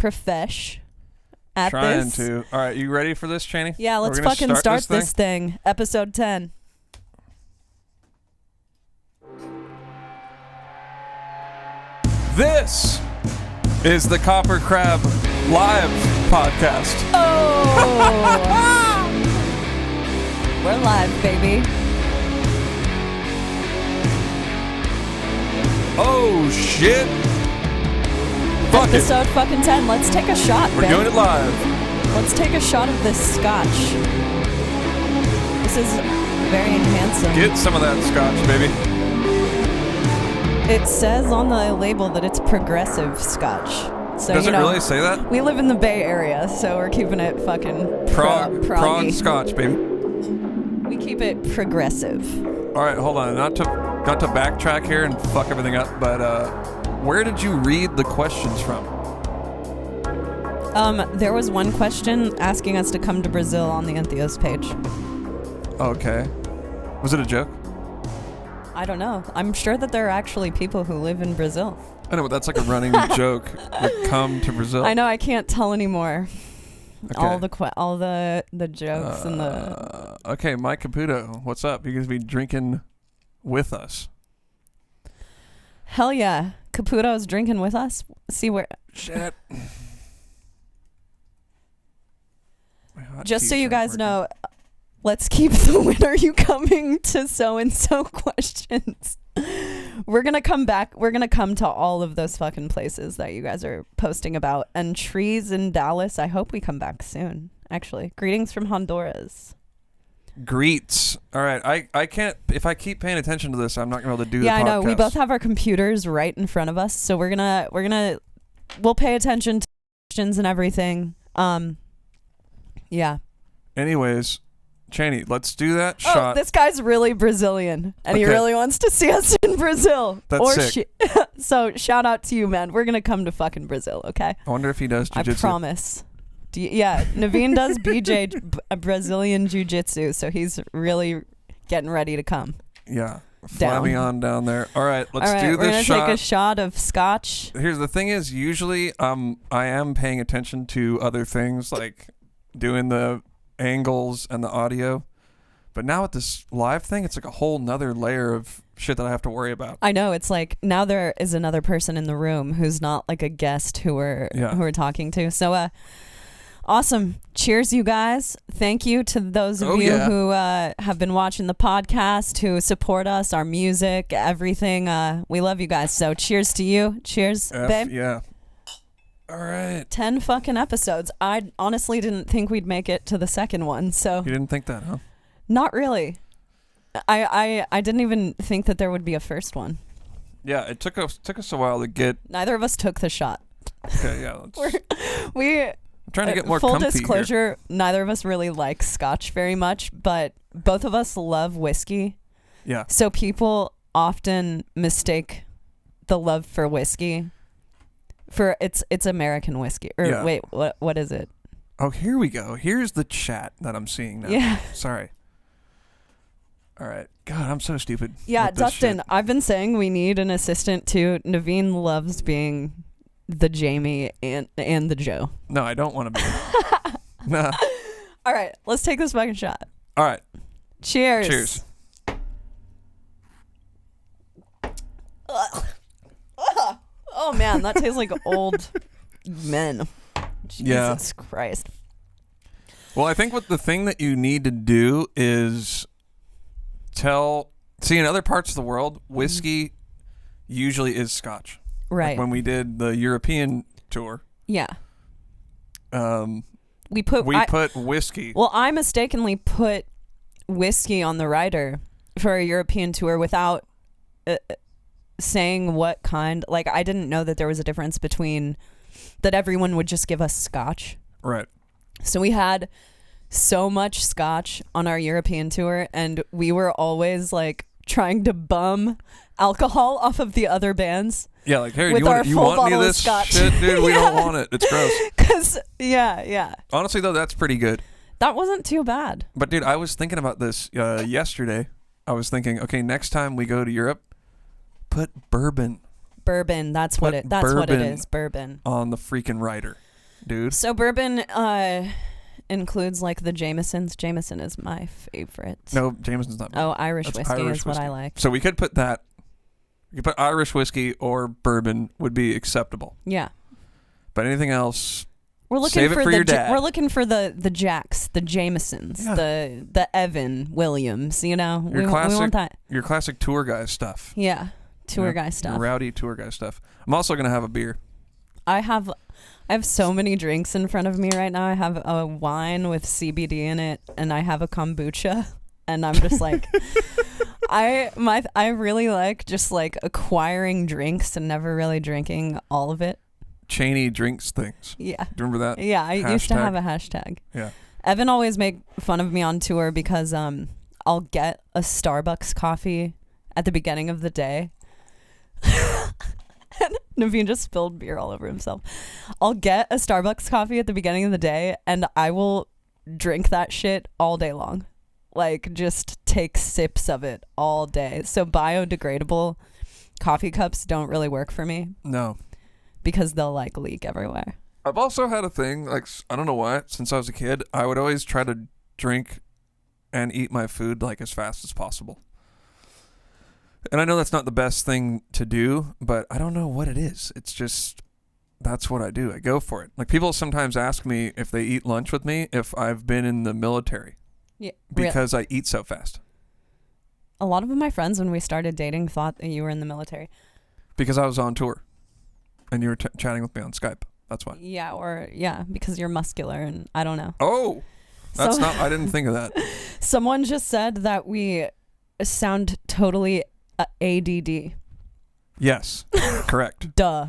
profesh at Trying this. to. All right, you ready for this, Chaney? Yeah, let's fucking start this thing. Episode 10. This is the KoperCrabb live podcast. Oh! We're live, baby. Oh, shit. Fuck Episode fucking 10. Let's take a shot, We're Ben. doing it live. Let's take a shot of this scotch. This is very handsome. Get some of that scotch, baby. It says on the label that it's progressive scotch. So, Does it really say that? We live in the Bay Area, so we're keeping it fucking Prague scotch, baby. We keep it progressive. All right, hold on. Not to backtrack here and fuck everything up, but where did you read the questions from? There was one question asking us to come to Brazil on the Entheos page. Okay. Was it a joke? I don't know. I'm sure that there are actually people who live in Brazil. I know, but that's like a running joke. Like, come to Brazil. I know. I can't tell anymore. Okay. All the jokes and the. Okay, Mike Caputo, what's up? You guys be drinking with us? Hell yeah, Caputo's drinking with us. See where. Shit. Just so you guys know, let's keep the when are you coming to so-and-so questions. We're going to come back. We're going to come to all of those fucking places that you guys are posting about. And trees in Dallas, I hope we come back soon, actually. Greetings from Honduras. Greets. All right. I can't, if I keep paying attention to this, I'm not going to be able to do the podcast. Yeah, I know. We both have our computers right in front of us. So we'll pay attention to questions and everything. Yeah. Anyways, Chaney, let's do that shot. Oh, this guy's really Brazilian, and he really wants to see us in Brazil. That's sick. So shout out to you, man. We're going to come to fucking Brazil, okay? I wonder if he does jiu-jitsu. I promise. Navene does Brazilian jiu-jitsu, so he's really getting ready to come. Yeah. Fly me on down there. All right, let's do this shot. We're going to take a shot of scotch. Here's the thing is, usually I am paying attention to other things, like doing the angles and the audio. But now with this live thing, it's like a whole nother layer of shit that I have to worry about. I know. It's like now there is another person in the room who's not like a guest who we're talking to. So awesome. Cheers, you guys. Thank you to those of you who have been watching the podcast, who support us, our music, everything. We love you guys. So cheers to you. Cheers, babe. Yeah. All right. 10 fucking episodes. I honestly didn't think we'd make it to the second one. So you didn't think that, huh? Not really. I didn't even think that there would be a first one. Yeah, it took us a while to get. Neither of us took the shot. Okay, yeah. I'm trying to get more full comfy disclosure, here. Neither of us really like scotch very much, but both of us love whiskey. Yeah. So people often mistake the love for whiskey for it's American whiskey. Or wait, what is it? Oh, here we go. Here's the chat that I'm seeing now. Yeah. Sorry. All right. God, I'm so stupid. Yeah, Dustin, I've been saying we need an assistant too. Navene loves being the Jamie and the Joe. No, I don't want to be. Nah. All right, let's take this fucking shot. All right. Cheers. Cheers. Oh man, that tastes like old men. Jesus Christ. Well, I think what the thing that you need to do is see in other parts of the world, whiskey usually is scotch. Right. Like when we did the European tour. Yeah. We put whiskey. Well, I mistakenly put whiskey on the rider for our European tour without saying what kind. Like, I didn't know that there was a difference between that everyone would just give us scotch. Right. So we had so much scotch on our European tour, and we were always like trying to bum alcohol off of the other bands. Yeah, like, hey, you want me this scotch? Shit, dude? We don't want it. It's gross. Cause yeah. Honestly, though, that's pretty good. That wasn't too bad. But dude, I was thinking about this yesterday. I was thinking, okay, next time we go to Europe, put bourbon. Bourbon, that's what it is. Bourbon on the freaking rider. dude. So bourbon includes like the Jamesons. Jameson is my favorite. No, Jameson's not. Oh, Irish whiskey is what I like. So we could put that. You could put Irish whiskey or bourbon would be acceptable. Yeah. But anything else, we're looking save for it for your dad. We're looking for the Jacks, the Jamesons, the Evan Williams. You know, we want that. Your classic tour guy stuff. Yeah, tour guy stuff. Rowdy tour guy stuff. I'm also gonna have a beer. I have so many drinks in front of me right now. I have a wine with CBD in it, and I have a kombucha, and I'm just like, I really like just like acquiring drinks and never really drinking all of it. Chaney drinks things. Yeah. Do you remember that? Yeah, I used to have a hashtag. Yeah. Evan always make fun of me on tour because I'll get a Starbucks coffee at the beginning of the day. And Navene just spilled beer all over himself. I'll get a Starbucks coffee at the beginning of the day and I will drink that shit all day long. Like just take sips of it all day. So biodegradable coffee cups don't really work for me. No. Because they'll like leak everywhere. I've also had a thing, like, I don't know why, since I was a kid, I would always try to drink and eat my food like as fast as possible. And I know that's not the best thing to do, but I don't know what it is. It's just, that's what I do. I go for it. Like people sometimes ask me if they eat lunch with me if I've been in the military. Yeah. Because I eat so fast. A lot of my friends when we started dating thought that you were in the military. Because I was on tour. And you were chatting with me on Skype. That's why. Yeah, because you're muscular and I don't know. Oh, that's not, I didn't think of that. Someone just said that we sound totally ADD. Yes, correct. Duh.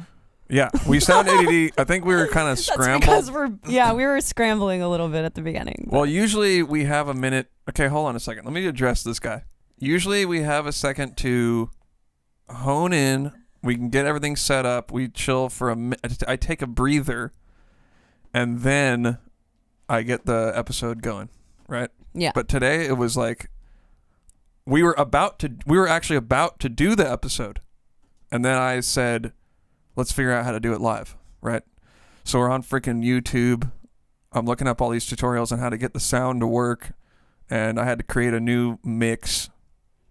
Yeah, we sound ADD. I think we were kind of scrambled. Because we were scrambling a little bit at the beginning. Well, usually we have a minute. Okay, hold on a second. Let me address this guy. Usually we have a second to hone in. We can get everything set up. We chill for a minute. I take a breather, and then I get the episode going, right? Yeah. But today it was like we were actually about to do the episode, and then I said, let's figure out how to do it live, right? So we're on freaking YouTube. I'm looking up all these tutorials on how to get the sound to work, and I had to create a new mix.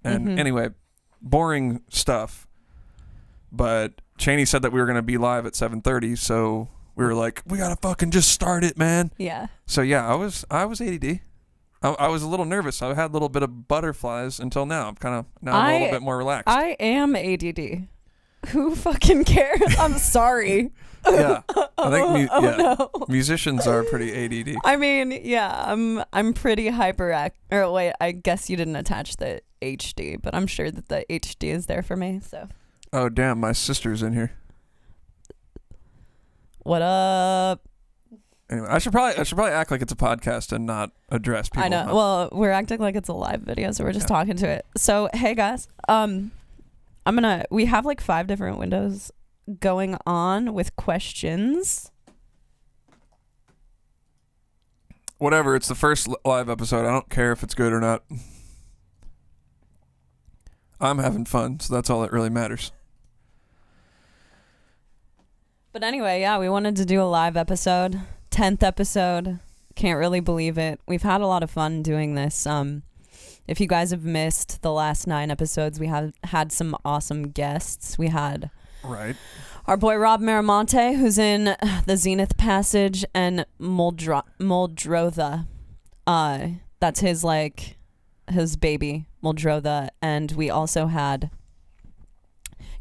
And anyway, boring stuff. But Chaney said that we were going to be live at 7:30, so we were like, we got to fucking just start it, man. Yeah. So yeah, I was ADD. I was a little nervous. I had a little bit of butterflies until now. I'm a little bit more relaxed. I am ADD. Who fucking cares? I'm sorry. Yeah. I think no. musicians are pretty ADD. I mean, yeah, I'm pretty or wait, I guess you didn't attach the HD, but I'm sure that the HD is there for me, so. Oh damn, my sister's in here. What up? Anyway, I should probably act like it's a podcast and not address people. I know. Huh? Well, we're acting like it's a live video, so we're just talking to it. So, hey guys, we have like 5 different windows going on with questions. Whatever, it's the first live episode. I don't care if it's good or not. I'm having fun, so that's all that really matters. But anyway, yeah, we wanted to do a live episode. 10th episode. Can't really believe it. We've had a lot of fun doing this. If you guys have missed the last 9 episodes, we have had some awesome guests. We had our boy Rob Miramonte, who's in the Zenith Passage, and Muldrotha. That's his baby, Muldrotha. And we also had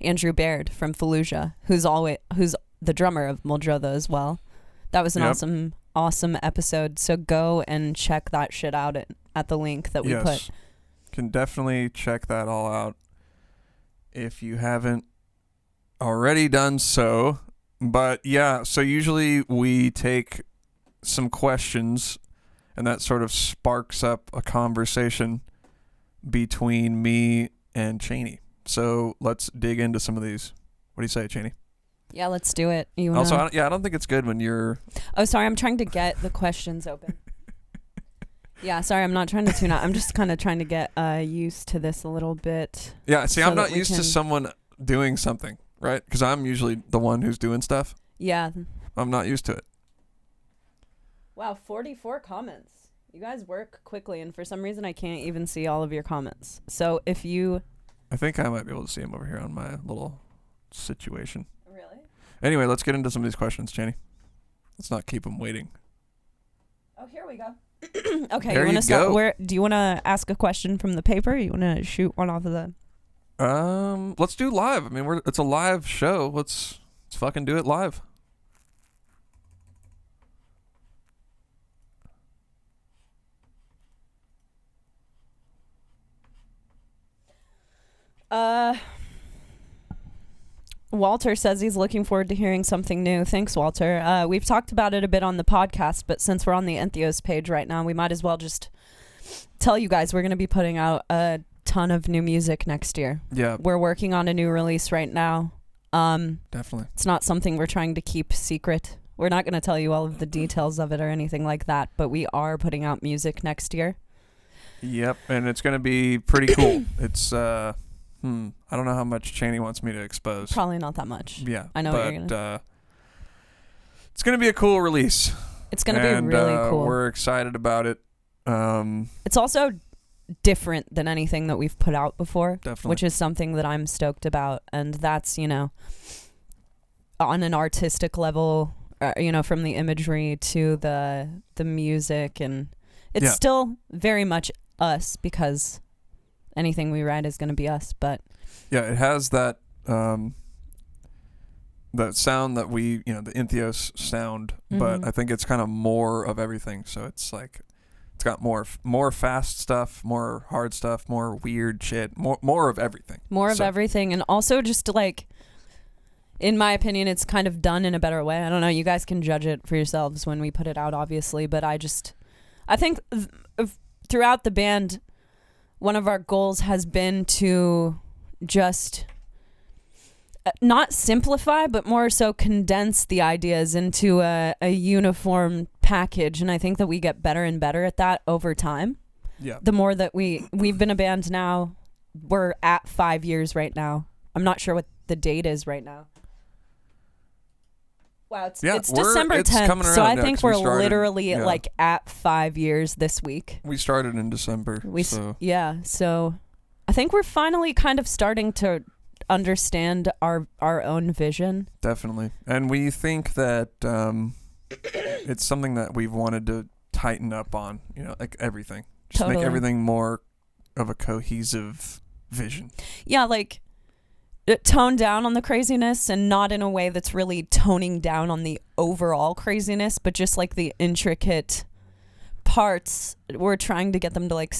Andrew Baird from Fallujah, who's the drummer of Muldrotha as well. That was an awesome episode. So go and check that shit out at the link that we put. Can definitely check that all out if you haven't already done so. But yeah, so usually we take some questions and that sort of sparks up a conversation between me and Chaney. So let's dig into some of these. What do you say, Chaney? Yeah, let's do it. I don't think it's good when you're... Oh, sorry. I'm trying to get the questions open. Yeah, sorry. I'm not trying to tune out. I'm just kind of trying to get used to this a little bit. Yeah, see, I'm not used to someone doing something, right? Because I'm usually the one who's doing stuff. Yeah. I'm not used to it. Wow, 44 comments. You guys work quickly, and for some reason I can't even see all of your comments. So if you... I think I might be able to see them over here on my little situation. Really? Anyway, let's get into some of these questions, Chaney. Let's not keep them waiting. Oh, here we go. Okay, there you want to start? Where do you want to ask a question from the paper? Or you want to shoot one off of the... Let's do live. I mean, it's a live show. Let's fucking do it live. Walter says he's looking forward to hearing something new. Thanks, Walter. We've talked about it a bit on the podcast, but since we're on the Entheos page right now, we might as well just tell you guys we're going to be putting out a ton of new music next year. Yeah. We're working on a new release right now. Definitely. It's not something we're trying to keep secret. We're not going to tell you all of the details of it or anything like that, but we are putting out music next year. Yep, and it's going to be pretty cool. It's I don't know how much Chaney wants me to expose. Probably not that much. Yeah. I know what you're gonna... it's going to be a cool release. It's going to be really cool. We're excited about it. It's also different than anything that we've put out before. Definitely. Which is something that I'm stoked about. And that's, on an artistic level, from the imagery to the music. And it's still very much us because... anything we write is going to be us, but... Yeah, it has that that sound that we, the Entheos sound, but I think it's kind of more of everything. So it's like, it's got more fast stuff, more hard stuff, more weird shit, more of everything. More of everything, and also just like, in my opinion, it's kind of done in a better way. I don't know, you guys can judge it for yourselves when we put it out, obviously, but I think throughout the band... one of our goals has been to just not simplify, but more so condense the ideas into a uniform package. And I think that we get better and better at that over time. Yeah. The more that we've been a band now, we're at 5 years right now. I'm not sure what the date is right now. Wow, it's December 10th, so I think we're literally like at 5 years this week. We started in December. So I think we're finally kind of starting to understand our own vision. Definitely. And we think that it's something that we've wanted to tighten up on, like everything. Just make everything more of a cohesive vision. Yeah, like... tone down on the craziness, and not in a way that's really toning down on the overall craziness, but just like the intricate parts, we're trying to get them to like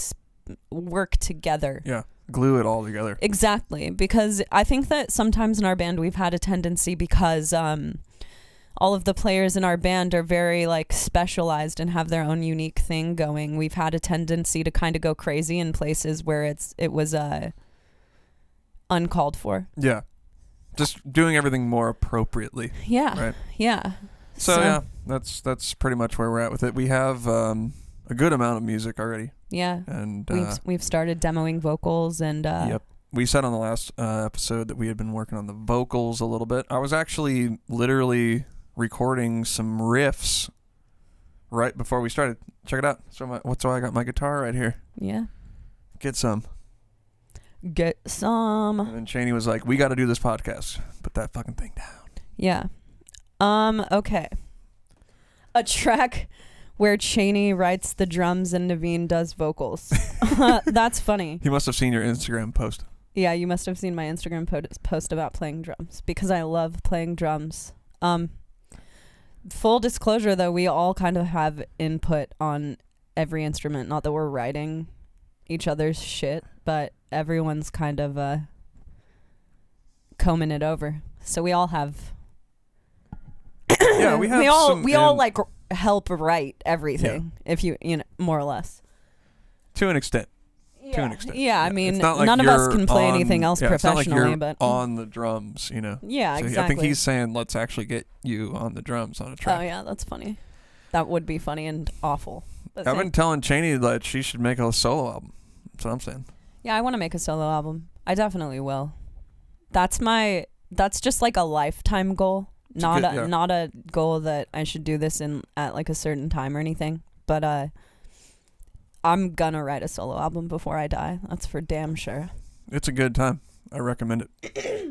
work together. Yeah, glue it all together. Exactly, because I think that sometimes in our band we've had a tendency, because all of the players in our band are very like specialized and have their own unique thing going. We've had a tendency to kind of go crazy in places where it was uncalled for. Yeah. Just doing everything more appropriately. Yeah. Right. Yeah. So yeah, that's pretty much where we're at with it. We have a good amount of music already. Yeah. And we've started demoing vocals and yep. We said on the last episode that we had been working on the vocals a little bit. I was actually literally recording some riffs right before we started. Check it out. So I got my guitar right here. Yeah. Get some. And then Chaney was like, we got to do this podcast. Put that fucking thing down. Yeah. Okay. A track where Chaney writes the drums and Navene does vocals. That's funny. He must have seen your Instagram post. Yeah, you must have seen my Instagram post about playing drums, because I love playing drums. Full disclosure, though, we all kind of have input on every instrument. Not that we're writing each other's shit, but everyone's kind of combing it over. So we all have we have we all like help write everything, if you more or less. To an extent. Yeah, I mean, none of us can play anything else professionally, it's not like you're but on the drums, Yeah, so exactly. I think he's saying let's actually get you on the drums on a track. Oh yeah, that's funny. That would be funny and awful. I've been telling Chaney that she should make a solo album. That's what I'm saying. Yeah, I want to make a solo album. I definitely will. That's just like a lifetime goal. Not a goal that I should do this at like a certain time or anything, but I'm gonna write a solo album before I die. That's for damn sure. It's a good time. I recommend it.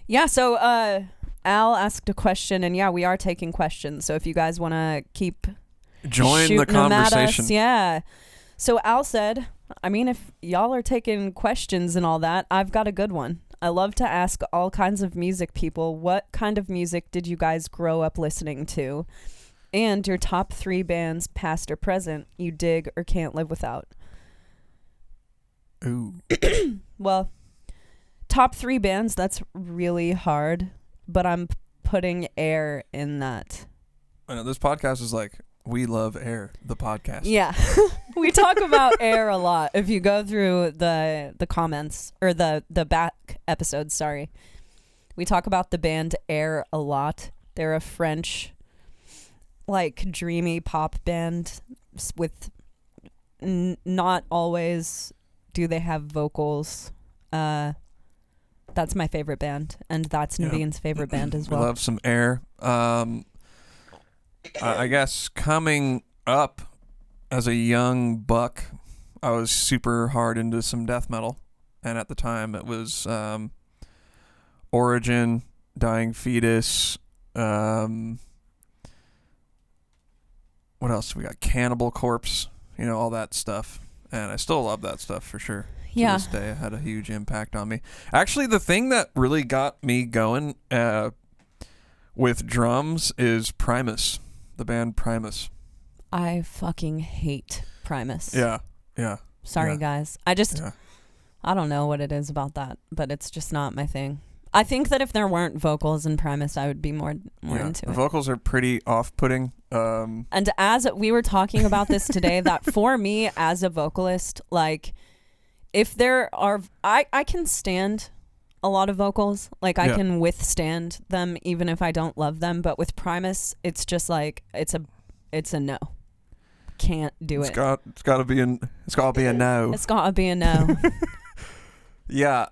Yeah, so Al asked a question, and yeah, we are taking questions. So if you guys want to keep join the conversation. Yeah. So Al said, I mean, if y'all are taking questions and all that, I've got a good one. I love to ask all kinds of music people, what kind of music did you guys grow up listening to? And your top 3 bands, past or present, you dig or can't live without. Ooh. Well, top 3 bands, that's really hard, but I'm putting Air in that. I know this podcast is like, we love Air, the podcast. Yeah. We talk about Air a lot. If you go through the comments, or the back episodes, sorry. We talk about the band Air a lot. They're a French, like, dreamy pop band with not always do they have vocals. That's my favorite band, and that's Navene's favorite band as well. We love some Air. I guess coming up as a young buck, I was super hard into some death metal, and at the time it was Origin, Dying Fetus. What else? We got Cannibal Corpse, all that stuff, and I still love that stuff for sure. Yeah. To this day, it had a huge impact on me. Actually, the thing that really got me going with drums is Primus, the band Primus. I fucking hate Primus. Yeah. Sorry, guys. I don't know what it is about that, but it's just not my thing. I think that if there weren't vocals in Primus, I would be more into it. The vocals are pretty off-putting. And as we were talking about this today, that for me as a vocalist, like, if there are, I can stand a lot of vocals. Like, I can withstand them even if I don't love them. But with Primus, it's just like, it's a no. Can't do it. It's gotta be a no. It's gotta be a no. Yeah.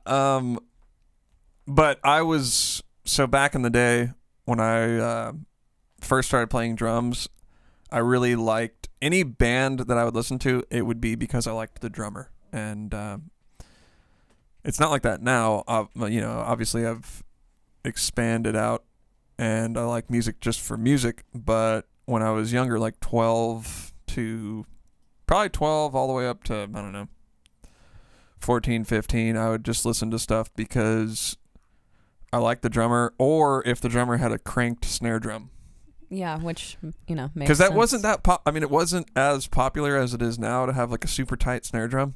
But I was, so back in the day when I first started playing drums, I really liked any band that I would listen to. It would be because I liked the drummer. And it's not like that now. Obviously I've expanded out and I like music just for music. But when I was younger, like 12 all the way up to, I don't know, 14, 15, I would just listen to stuff because I liked the drummer, or if the drummer had a cranked snare drum. Yeah, which, makes sense. Because that wasn't that it wasn't as popular as it is now to have like a super tight snare drum.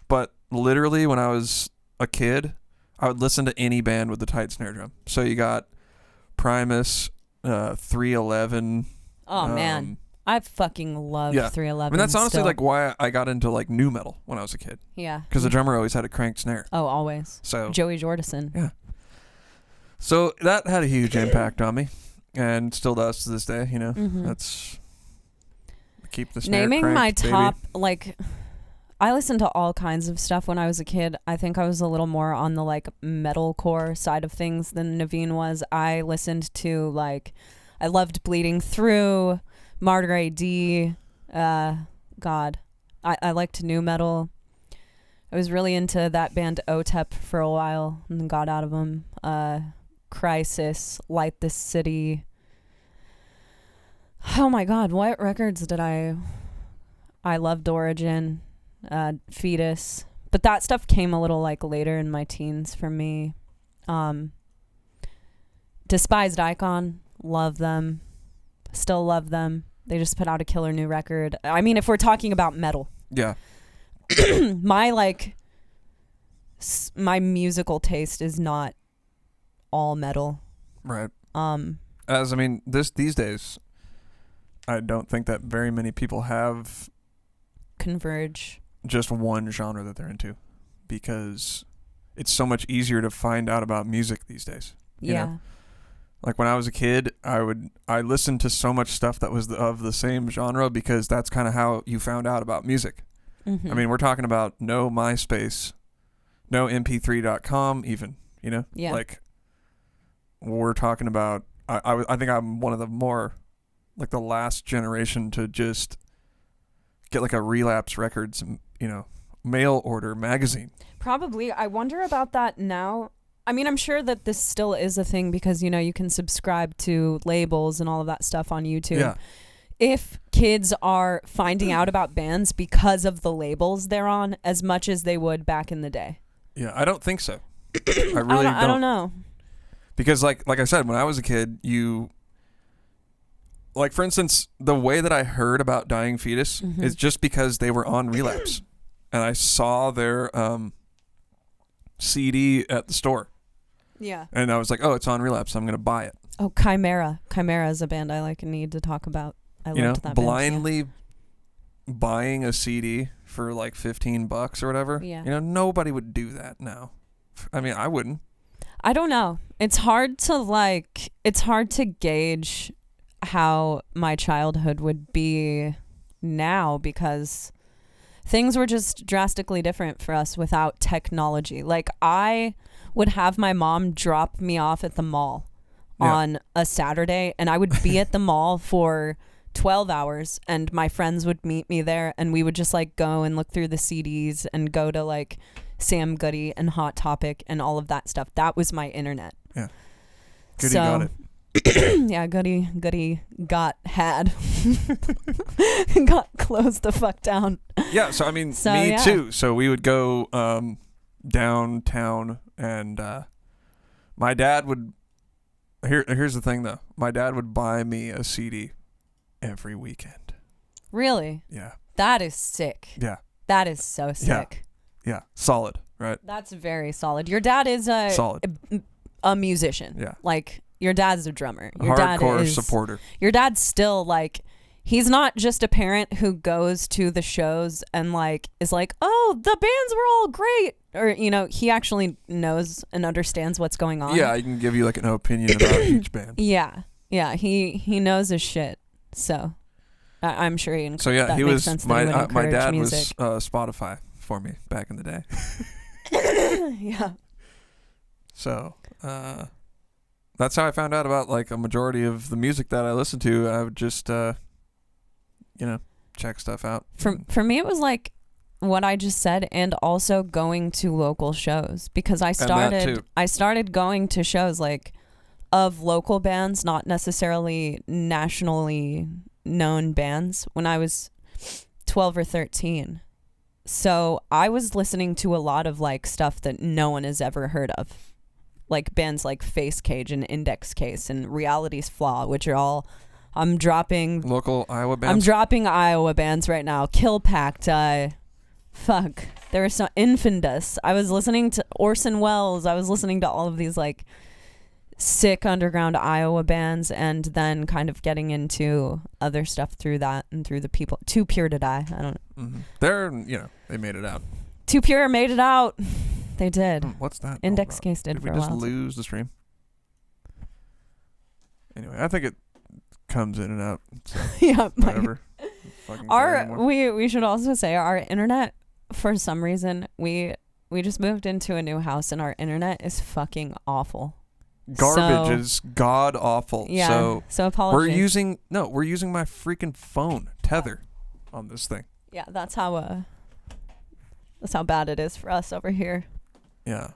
But literally when I was a kid, I would listen to any band with a tight snare drum. So you got Primus, 311. Oh, man. I fucking love 311. I mean, that's honestly like why I got into like nu metal when I was a kid. Yeah. Because the drummer always had a cranked snare. Oh, always. So Joey Jordison. Yeah. So that had a huge impact on me, and still does to this day. That's keep the snare naming cranked, my baby. top, like, I listened to all kinds of stuff when I was a kid. I think I was a little more on the like metalcore side of things than Navene was. I listened to I loved Bleeding Through, Martyr AD. God, I liked nu metal. I was really into that band OTEP for a while and then got out of them. Crisis, Light This City. Oh my God, what records did I loved Origin, Fetus, but that stuff came a little like later in my teens for me. Despised Icon, love them, still love them. They just put out a killer new record. I mean, if we're talking about metal, yeah, my musical taste is not all metal, right? These days, I don't think that very many people have converge just one genre that they're into, because it's so much easier to find out about music these days. You know? Like when I was a kid, I listened to so much stuff that was of the same genre because that's kind of how you found out about music. Mm-hmm. I mean, we're talking about no MySpace, no MP3.com even, Yeah. Like we're talking about. I think I'm one of the more like the last generation to just get like a Relapse Records, mail order magazine. Probably. I wonder about that now. I mean, I'm sure that this still is a thing because, you can subscribe to labels and all of that stuff on YouTube. Yeah. If kids are finding out about bands because of the labels they're on as much as they would back in the day. Yeah, I don't think so. I really I don't know. Because like I said, when I was a kid, like for instance, the way that I heard about Dying Fetus is just because they were on Relapse. And I saw their CD at the store. Yeah. And I was like, oh, it's on Relapse. I'm going to buy it. Oh, Chimera. Chimera is a band I like and need to talk about. I loved that blindly band, buying a CD for like $15 or whatever. Yeah. Nobody would do that now. I mean, I wouldn't. I don't know. It's hard to gauge how my childhood would be now because things were just drastically different for us without technology. Like I would have my mom drop me off at the mall on a Saturday and I would be at the mall for 12 hours and my friends would meet me there and we would just like go and look through the CDs and go to like Sam Goody and Hot Topic and all of that stuff. That was my internet. Yeah. Goody got it. Yeah, Goody got had. Got closed the fuck down. Yeah, so I mean, me too. So we would go downtown and my dad would here's the thing though. My dad would buy me a CD every weekend. Really? Yeah. That is sick. Yeah. That is so sick. Yeah. Solid, right? That's very solid. Your dad is a musician. Yeah. Like your dad's a drummer. Your hardcore dad is supporter. Your dad's still like he's not just a parent who goes to the shows and like is like, "Oh, the bands were all great." Or he actually knows and understands what's going on. Yeah, I can give you like an opinion about each band. Yeah. Yeah, he knows his shit. So I'm sure he So yeah, that he makes was sense my that he would my dad music. was Spotify for me back in the day. Yeah. So, that's how I found out about like a majority of the music that I listened to. I would just check stuff out. For me it was like what I just said and also going to local shows because I started going to shows like of local bands, not necessarily nationally known bands when I was 12 or 13. So I was listening to a lot of like stuff that no one has ever heard of. Like bands like Face Cage and Index Case and Reality's Flaw, which are all I'm dropping local Iowa bands. I'm dropping Iowa bands right now. Kill Pact, there was some Infundus. I was listening to Orson Welles. I was listening to all of these like sick underground Iowa bands and then kind of getting into other stuff through that and through the people. Too Pure to Die. I don't know. Mm-hmm. They're, they made it out. Too Pure made it out. They did. What's that? Index Case did for a while. Did we just lose the stream? Anyway, I think it comes in and out. So yeah, whatever. We should also say our internet, for some reason, we just moved into a new house and our internet is fucking awful. Garbage is god awful. Yeah. So apologies. We're using my freaking phone tether on this thing. Yeah, that's how bad it is for us over here. Yeah.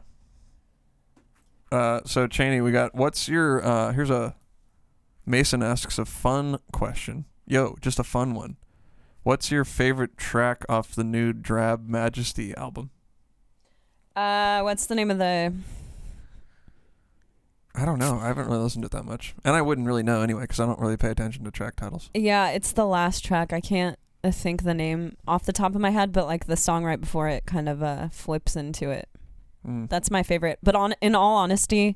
So Chaney, we got what's your here's a Mason asks a fun question. Yo, just a fun one. What's your favorite track off the new Drab Majesty album? What's the name of the... I don't know. I haven't really listened to it that much. And I wouldn't really know anyway because I don't really pay attention to track titles. Yeah, it's the last track. I can't think the name off the top of my head, but like the song right before it kind of flips into it. That's my favorite. But in all honesty,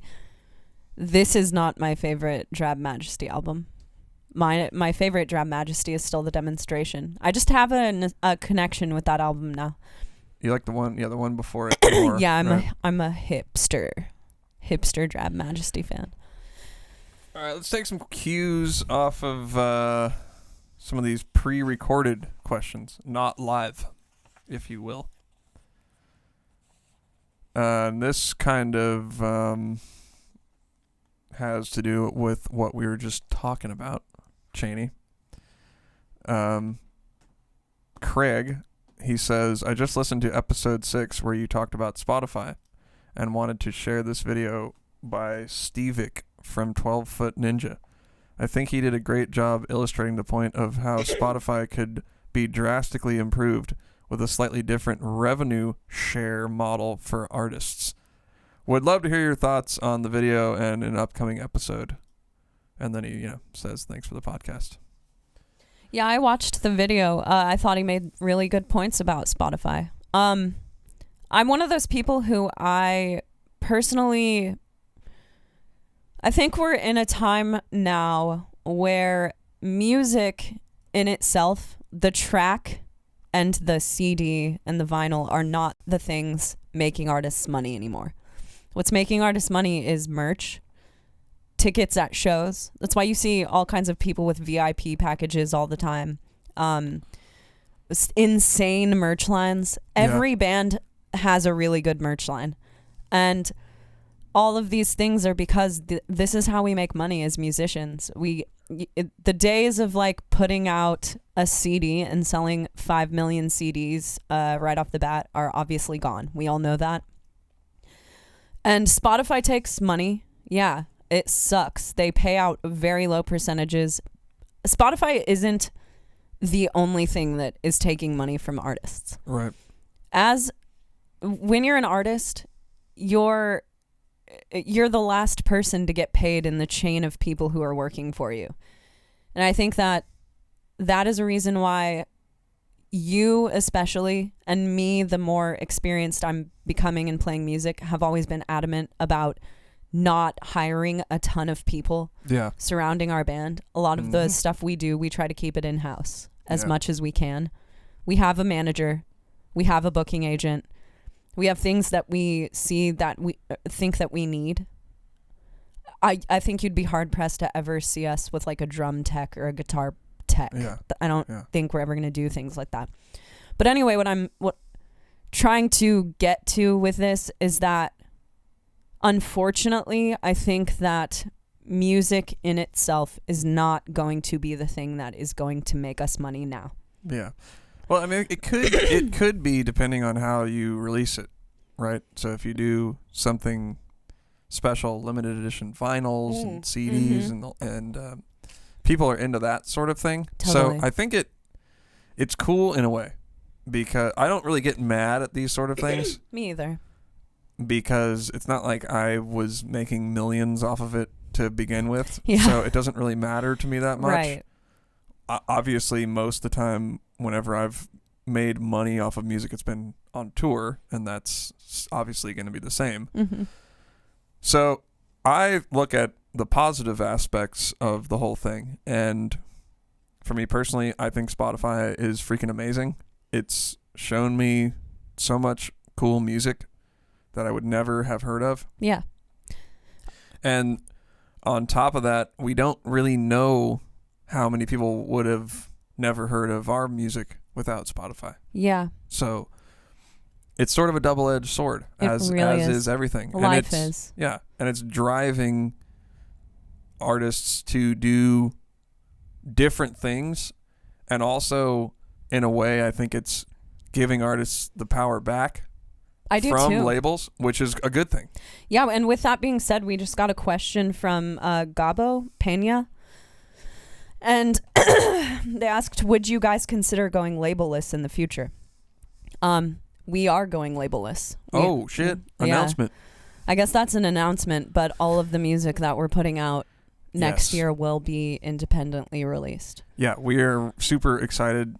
this is not my favorite Drab Majesty album. My favorite Drab Majesty is still The Demonstration. I just have a connection with that album now. You like the one before it more, yeah, right? I'm a hipster Drab Majesty fan. All right, let's take some cues off of some of these pre-recorded questions, not live, if you will. This kind of has to do with what we were just talking about, Chaney. Craig, he says, I just listened to episode 6 where you talked about Spotify and wanted to share this video by Stevic from 12 Foot Ninja. I think he did a great job illustrating the point of how Spotify could be drastically improved with a slightly different revenue share model for artists. Would love to hear your thoughts on the video and an upcoming episode. And then he, says thanks for the podcast. Yeah, I watched the video. I thought he made really good points about Spotify. I'm one of those people who I think we're in a time now where music in itself, the track and the CD and the vinyl are not the things making artists money anymore. What's making artists money is merch, tickets at shows. That's why you see all kinds of people with VIP packages all the time. Insane merch lines. Every band has a really good merch line. And all of these things are because this is how we make money as musicians. The days of like putting out a CD and selling 5 million CDs right off the bat are obviously gone. We all know that. And Spotify takes money. Yeah, it sucks. They pay out very low percentages. Spotify isn't the only thing that is taking money from artists. Right. When you're an artist, you're the last person to get paid in the chain of people who are working for you. And I think that is a reason why you especially, and me, the more experienced I'm becoming in playing music, have always been adamant about not hiring a ton of people surrounding our band. A lot of the stuff we do, we try to keep it in-house as much as we can. We have a manager. We have a booking agent. We have things that we see that we think that we need. I think you'd be hard-pressed to ever see us with like a drum tech or a guitar tech. Yeah. I don't think we're ever going to do things like that. But anyway, what trying to get to with this is that unfortunately, I think that music in itself is not going to be the thing that is going to make us money now. Yeah. Well, I mean, it could be depending on how you release it, right? So if you do something special, limited edition vinyls and CDs and people are into that sort of thing. Totally. So I think it's cool in a way because I don't really get mad at these sort of things. Me either. Because it's not like I was making millions off of it to begin with. Yeah. So it doesn't really matter to me that much. Right. Obviously, most of the time, whenever I've made money off of music, it's been on tour, and that's obviously going to be the same. Mm-hmm. So I look at the positive aspects of the whole thing, and for me personally, I think Spotify is freaking amazing. It's shown me so much cool music that I would never have heard of. Yeah. And on top of that, we don't really know how many people would have never heard of our music without Spotify. Yeah. So it's sort of a double-edged sword, as is everything. Life is. Yeah. And it's driving artists to do different things. And also, in a way, I think it's giving artists the power back. I do from too. labels, which is a good thing. Yeah, and with that being said, we just got a question from Gabo Pena. And they asked, would you guys consider going label-less in the future? We are going label-less. Oh, shit. Announcement. I guess that's an announcement, but all of the music that we're putting out next year will be independently released. Yeah, we are super excited.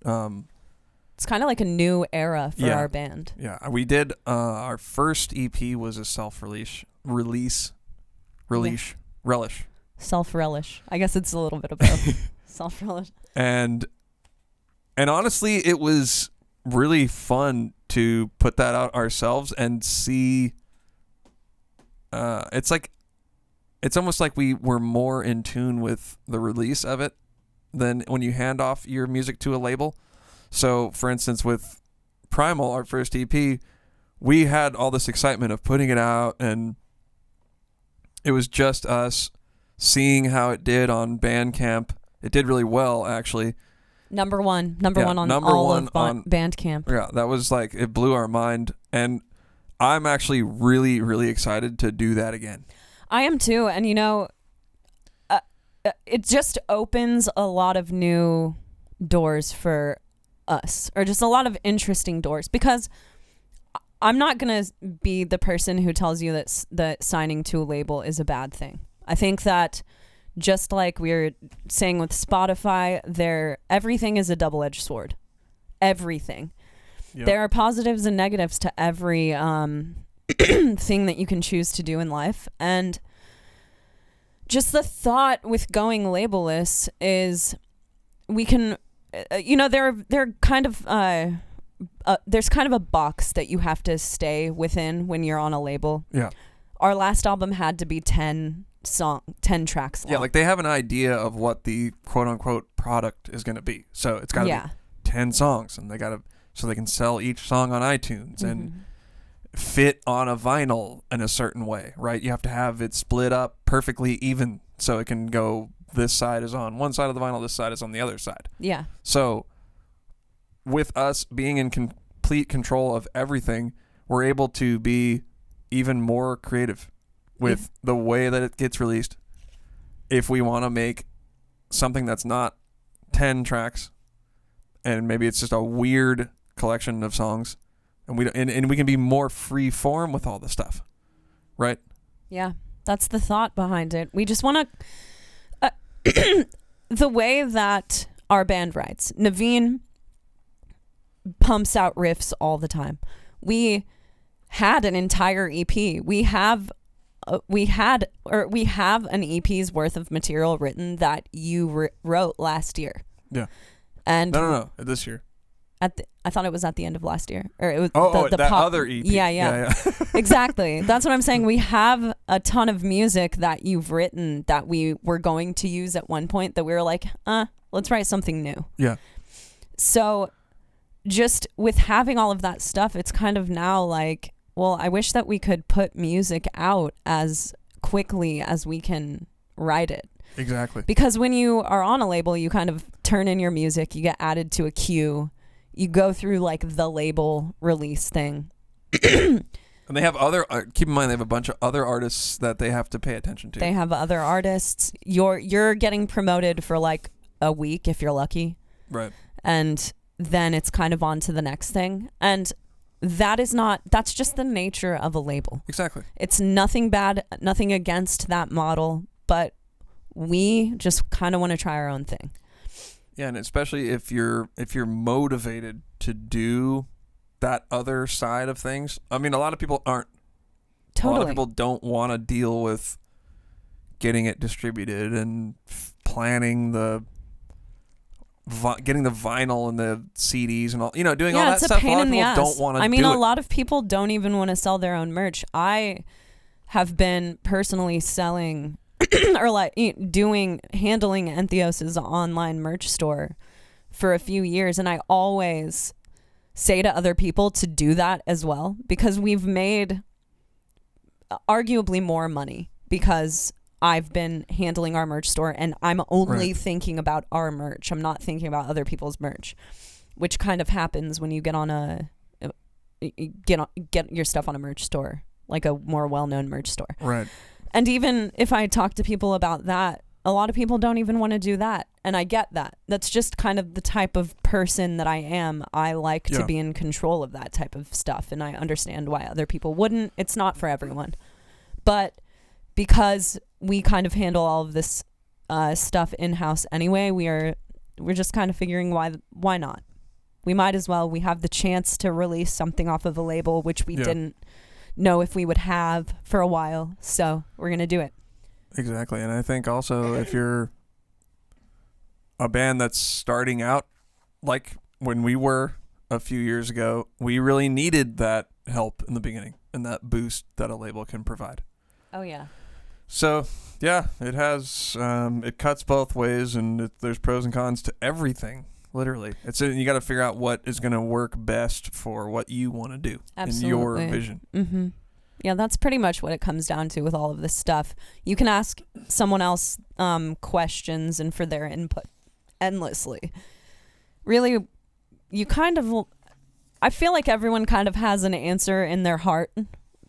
It's kind of like a new era for our band. Yeah, we did. Our first EP was a self-release. Relish. Self-relish. I guess it's a little bit of both. Self-relish. And honestly, it was really fun to put that out ourselves and see. It's almost like we were more in tune with the release of it than when you hand off your music to a label. So, for instance, with Primal, our first EP, we had all this excitement of putting it out, and it was just us seeing how it did on Bandcamp. It did really well, actually. Number one on all of Bandcamp. Yeah, that was like, it blew our mind. And I'm actually really, really excited to do that again. I am too. And, you know, it just opens a lot of new doors for us, or just a lot of interesting doors, because I'm not going to be the person who tells you that signing to a label is a bad thing. I think that just like we were saying with Spotify, everything is a double-edged sword. Everything. Yep. There are positives and negatives to every thing that you can choose to do in life. And just the thought with going labelless is we can, they're kind of, there's kind of a box that you have to stay within when you're on a label. Yeah. Our last album had to be 10 tracks long. Yeah, like they have an idea of what the quote unquote product is going to be. So it's got to be 10 songs, and so they can sell each song on iTunes and fit on a vinyl in a certain way, right? You have to have it split up perfectly even so it can go, this side is on one side of the vinyl, this side is on the other side. Yeah. So with us being in complete control of everything, we're able to be even more creative with the way that it gets released. If we want to make something that's not 10 tracks, and maybe it's just a weird collection of songs, and we can be more free form with all the stuff, right? Yeah, that's the thought behind it. We just want to the way that our band writes. Navene pumps out riffs all the time. We had an entire EP. We have an EP's worth of material written that you wrote last year. Yeah. And no, this year. I thought it was at the end of last year, or it was the that other EP. Yeah. Exactly. That's what I'm saying. We have a ton of music that you've written that we were going to use at one point that we were like, let's write something new. Yeah. So just with having all of that stuff, it's kind of now like, well, I wish that we could put music out as quickly as we can write it. Exactly. Because when you are on a label, you kind of turn in your music, you get added to a queue, you go through like the label release thing. And they have keep in mind, they have a bunch of other artists that they have to pay attention to. They have other artists. You're getting promoted for like a week if you're lucky. Right. And then it's kind of on to the next thing. And that's just the nature of a label. Exactly. It's nothing bad, nothing against that model, but we just kind of want to try our own thing. Yeah, and especially if you're motivated to do that other side of things. I mean, a lot of people aren't. Totally. A lot of people don't want to deal with getting it distributed and planning getting the vinyl and the CDs and all, doing all that stuff. It's a pain in the ass. Don't want to do it. I mean, a lot of people don't even want to sell their own merch. I have been personally selling or like handling Entheos' online merch store for a few years, and I always say to other people to do that as well, because we've made arguably more money because I've been handling our merch store and I'm only thinking about our merch. I'm not thinking about other people's merch, which kind of happens when you get your stuff on a merch store, like a more well-known merch store. Right. And even if I talk to people about that, a lot of people don't even want to do that. And I get that. That's just kind of the type of person that I am. I like to be in control of that type of stuff. And I understand why other people wouldn't. It's not for everyone. But because we kind of handle all of this stuff in-house anyway, we're just kind of figuring why not? We might as well. We have the chance to release something off of a label, which we didn't know if we would have for a while. So we're going to do it. Exactly. And I think also if you're a band that's starting out, like when we were a few years ago, we really needed that help in the beginning and that boost that a label can provide. Oh, yeah. So, yeah, it has, it cuts both ways, and there's pros and cons to everything, literally. You got to figure out what is going to work best for what you want to do in your vision. Mm-hmm. Yeah, that's pretty much what it comes down to with all of this stuff. You can ask someone else questions and for their input endlessly. Really, you kind of... I feel like everyone kind of has an answer in their heart.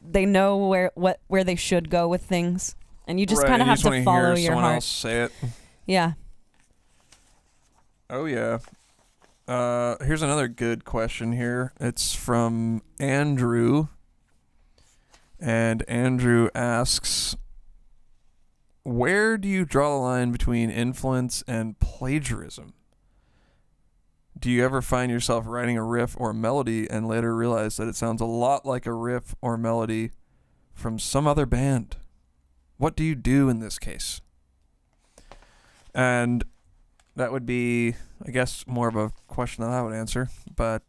They know where they should go with things. And you just kind of have to follow your heart. Else say it. Yeah. Oh, yeah. Here's another good question here. It's from Andrew. And Andrew asks, where do you draw the line between influence and plagiarism? Do you ever find yourself writing a riff or melody and later realize that it sounds a lot like a riff or melody from some other band? What do you do in this case? And that would be, I guess, more of a question that I would answer. But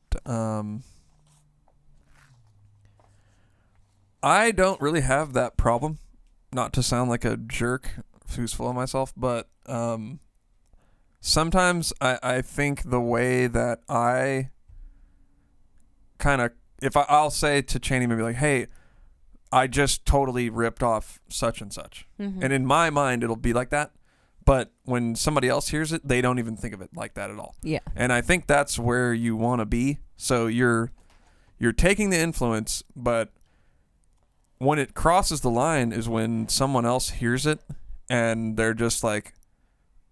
I don't really have that problem. Not to sound like a jerk who's full of myself, but sometimes I think the way that I kind of, I'll say to Chaney maybe like, hey, I just totally ripped off such and such. Mm-hmm. And in my mind, it'll be like that. But when somebody else hears it, they don't even think of it like that at all. Yeah. And I think that's where you want to be. So you're taking the influence, but when it crosses the line is when someone else hears it and they're just like,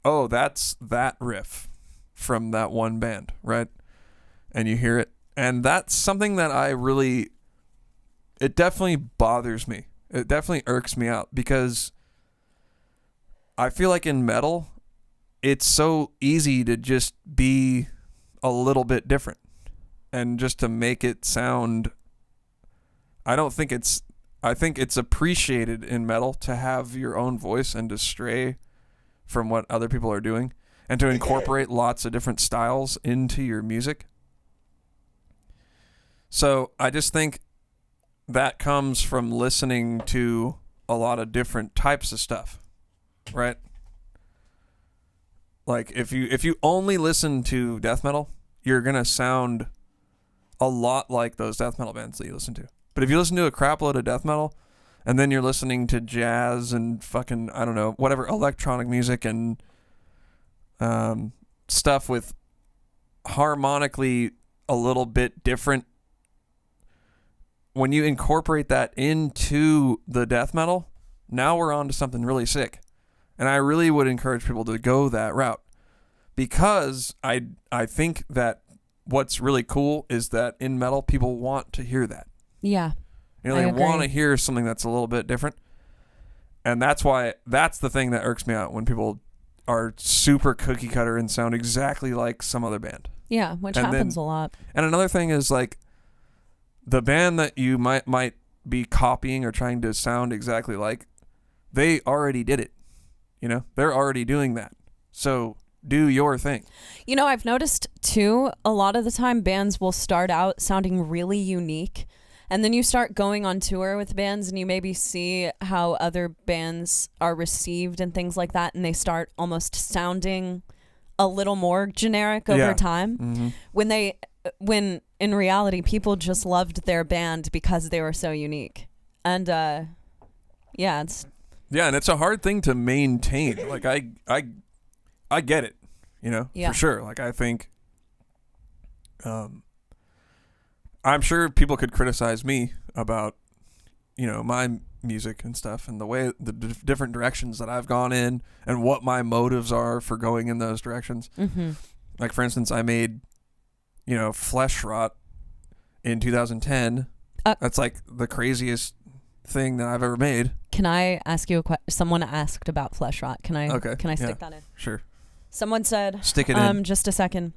oh, that's that riff from that one band, right? And you hear it. And that's something that it definitely bothers me. It definitely irks me out because I feel like in metal, it's so easy to just be a little bit different and just to make it sound. I think it's appreciated in metal to have your own voice and to stray from what other people are doing and to incorporate lots of different styles into your music. So I just think that comes from listening to a lot of different types of stuff, right? Like if you only listen to death metal, you're going to sound a lot like those death metal bands that you listen to. But if you listen to a crap load of death metal and then you're listening to jazz and fucking, I don't know, whatever, electronic music and stuff with harmonically a little bit different, when you incorporate that into the death metal, now we're on to something really sick. And I really would encourage people to go that route because I think that what's really cool is that in metal, people want to hear that. Yeah. They want to hear something that's a little bit different. And that's the thing that irks me out when people are super cookie cutter and sound exactly like some other band. Yeah, which happens a lot. And another thing is like the band that you might be copying or trying to sound exactly like, they already did it. They're already doing that. So do your thing. I've noticed too, a lot of the time bands will start out sounding really unique. And then you start going on tour with bands and you maybe see how other bands are received and things like that. And they start almost sounding a little more generic over time. Mm-hmm. When in reality, people just loved their band because they were so unique. And it's... Yeah, and it's a hard thing to maintain. Like I get it, for sure. Like I think I'm sure people could criticize me about, my music and stuff and the way the different directions that I've gone in and what my motives are for going in those directions. Mm-hmm. Like for instance, I made, Flesh Rot in 2010. That's like the craziest thing that I've ever made. Can I ask you a question? Someone asked about Flesh Rot. Can I stick that in? Sure. Someone said, stick it in. Just a second.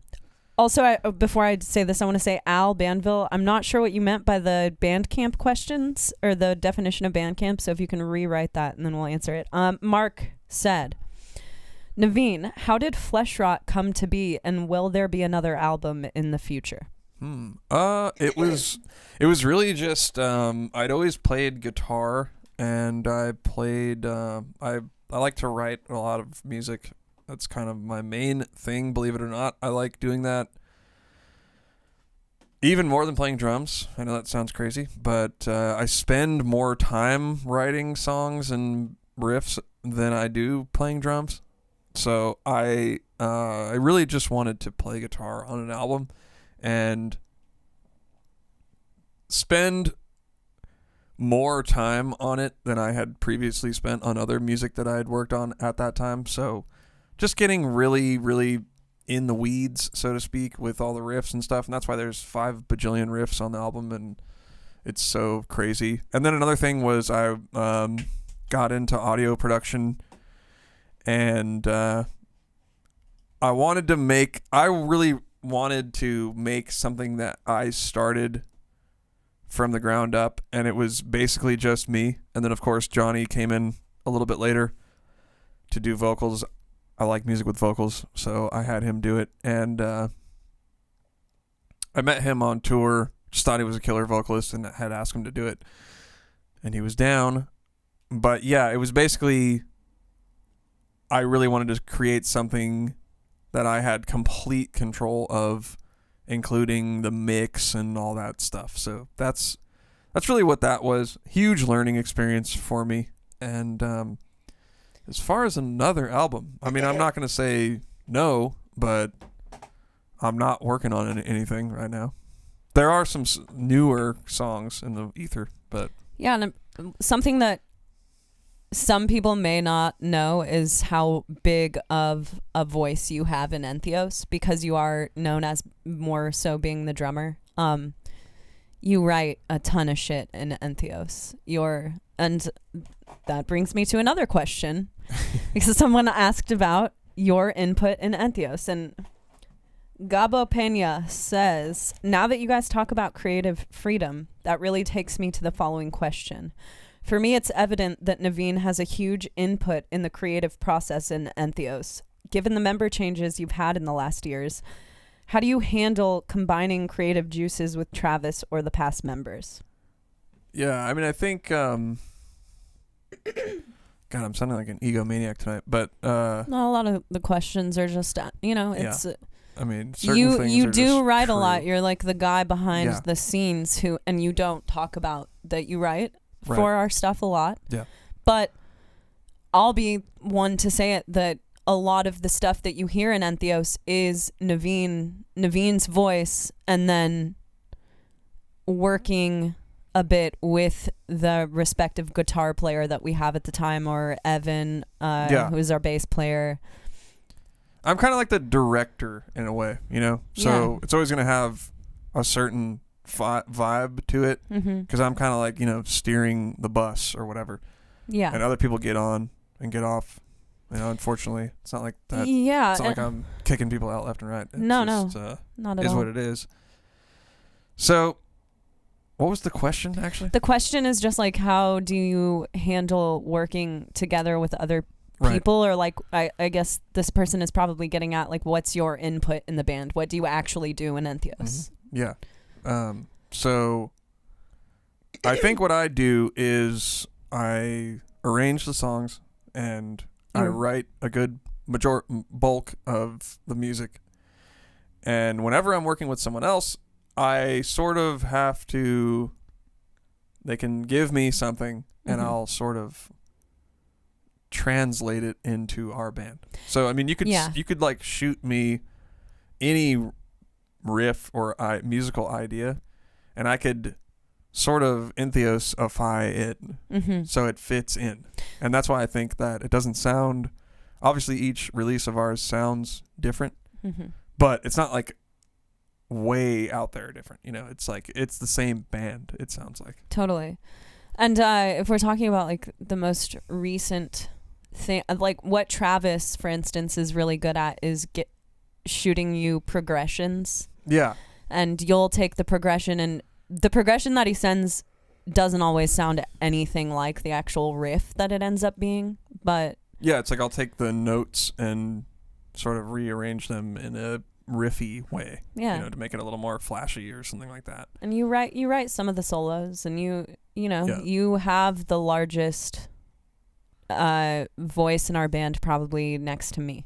Also, before I say this, I want to say, Al Bandville, I'm not sure what you meant by the Bandcamp questions or the definition of Bandcamp, so if you can rewrite that and then we'll answer it. Mark said, Navene, how did Flesh Rot come to be, and will there be another album in the future? It was really just I'd always played guitar, and I played I like to write a lot of music. That's kind of my main thing, believe it or not. I like doing that Even more than playing drums. I know that sounds crazy, but I spend more time writing songs and riffs than I do playing drums. So I really just wanted to play guitar on an album and spend more time on it than I had previously spent on other music that I had worked on at that time. So just getting really, really in the weeds, so to speak, with all the riffs and stuff. And that's why there's 5 bajillion riffs on the album, and it's so crazy. And then another thing was I got into audio production, and I really wanted to make something that I started from the ground up, and it was basically just me. And then, of course, Johnny came in a little bit later to do vocals. I like music with vocals, so I had him do it. And I met him on tour, just thought he was a killer vocalist, and had asked him to do it. And he was down. But yeah, it was basically, I really wanted to create something that I had complete control of, including the mix and all that stuff. So that's really what that was. Huge learning experience for me. And as far as another album, I mean, I'm not going to say no, but I'm not working on anything right now. There are some newer songs in the ether, but... Yeah, and something that some people may not know is how big of a voice you have in Entheos, because you are known as more so being the drummer. You write a ton of shit in Entheos. And that brings me to another question, because someone asked about your input in Entheos, and Gabo Pena says, now that you guys talk about creative freedom, that really takes me to the following question. For me, it's evident that Navene has a huge input in the creative process in Entheos. Given the member changes you've had in the last years, how do you handle combining creative juices with Travis or the past members? Yeah, I mean, I think... God, I'm sounding like an egomaniac tonight, but... Not a lot of the questions are just, it's... Yeah. I mean, certain things you are do just write true. a lot. You're like the guy behind the scenes and you don't talk about that you write for our stuff a lot. Yeah. But I'll be one to say it that a lot of the stuff that you hear in Entheos is Navene's voice, and then working a bit with the respective guitar player that we have at the time, or Evan, who's our bass player. I'm kind of like the director in a way, So it's always going to have a certain vibe to it, because I'm kind of like, steering the bus or whatever. Yeah. And other people get on and get off. Unfortunately, it's not like that. Yeah. It's not like I'm kicking people out left and right. It's not just, at all. Is what it is. So, what was the question, actually? The question is just like, how do you handle working together with other people? Or like, I guess this person is probably getting at, like, what's your input in the band? What do you actually do in Entheos? Yeah. So, I think what I do is I arrange the songs and I write a good bulk of the music. And whenever I'm working with someone else, I sort of have to... They can give me something, and I'll sort of translate it into our band. So, I mean, you could like shoot me any riff or musical idea, and I could sort of Entheosify it so it fits in. And that's why I think that it doesn't sound... Obviously, each release of ours sounds different, but it's not like way out there different. It's like it's the same band, it sounds like. Totally. And if we're talking about like the most recent thing, like what Travis, for instance, is really good at is shooting you progressions. Yeah. And you'll take the progression, and the progression that he sends doesn't always sound anything like the actual riff that it ends up being, but... Yeah, it's like I'll take the notes and sort of rearrange them in a riffy way. Yeah. To make it a little more flashy or something like that. And you write some of the solos, and you have the largest voice in our band, probably next to me.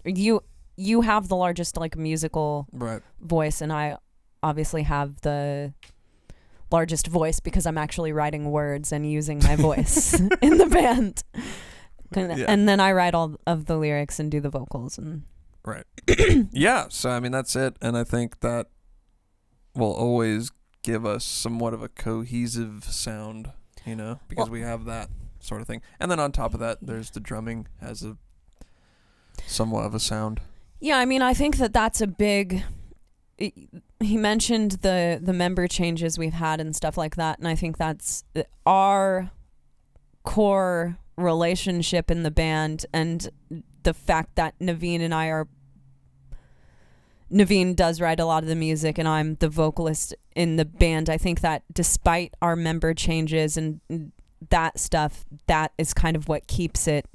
You you have the largest like musical right. voice, and I obviously have the largest voice because I'm actually writing words and using my voice in the band. And then I write all of the lyrics and do the vocals and right. Yeah, so I mean that's it, and I think that will always give us somewhat of a cohesive sound, you know, because we have that sort of thing. And then on top of that, there's the drumming as a somewhat of a sound. Yeah, I mean, I think that that's a big... He mentioned the member changes we've had and stuff like that, and I think that's our core relationship in the band, and the fact that Navene and I are... Navene does write a lot of the music, and I'm the vocalist in the band. I think that despite our member changes and that stuff, that is kind of what keeps it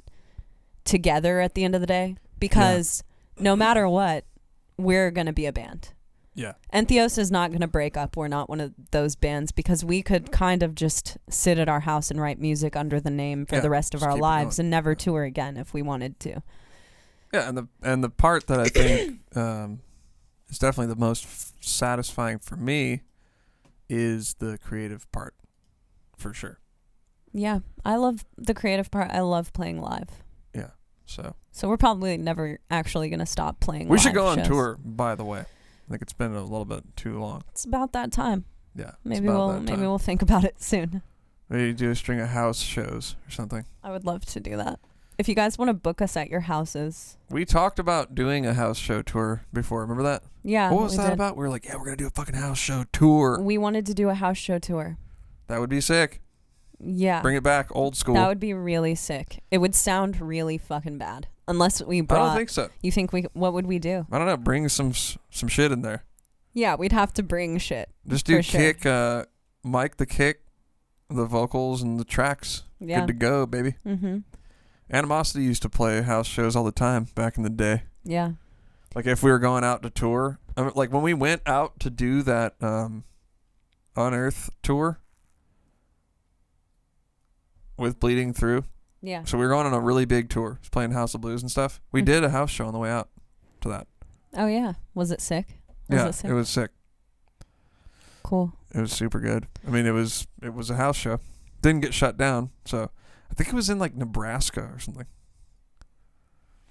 together at the end of the day. Because no matter what, we're going to be a band. Yeah. Entheos is not going to break up. We're not one of those bands, because we could kind of just sit at our house and write music under the name for the rest of our lives and never tour again if we wanted to. Yeah, and the part that I think is definitely the most satisfying for me is the creative part, for sure. Yeah, I love the creative part. I love playing live. Yeah, so we're probably never actually going to stop playing We live should go on shows. tour, by the way. I think it's been a little bit too long. It's about that time. Yeah, maybe we'll think about it soon. Maybe do a string of house shows or something. I would love to do that. If you guys want to book us at your houses. We talked about doing a house show tour before. Remember that? Yeah. What was that about? We were like, we're going to do a fucking house show tour. We wanted to do a house show tour. That would be sick. Yeah. Bring it back, old school. That would be really sick. It would sound really fucking bad. Unless we brought... I don't think so. You think what would we do? I don't know. Bring some shit in there. Yeah, we'd have to bring shit. Just do kick, mic the kick, the vocals, and the tracks. Yeah. Good to go, baby. Mm-hmm. Animosity used to play house shows all the time back in the day. Yeah. Like if we were going out to tour, like when we went out to do that Unearth tour with Bleeding Through. Yeah. So we were going on a really big tour, playing House of Blues and stuff. We did a house show on the way out to that. Oh yeah. Was it sick? It was sick. Cool. It was super good. I mean, it was a house show. Didn't get shut down, so I think it was in like Nebraska or something.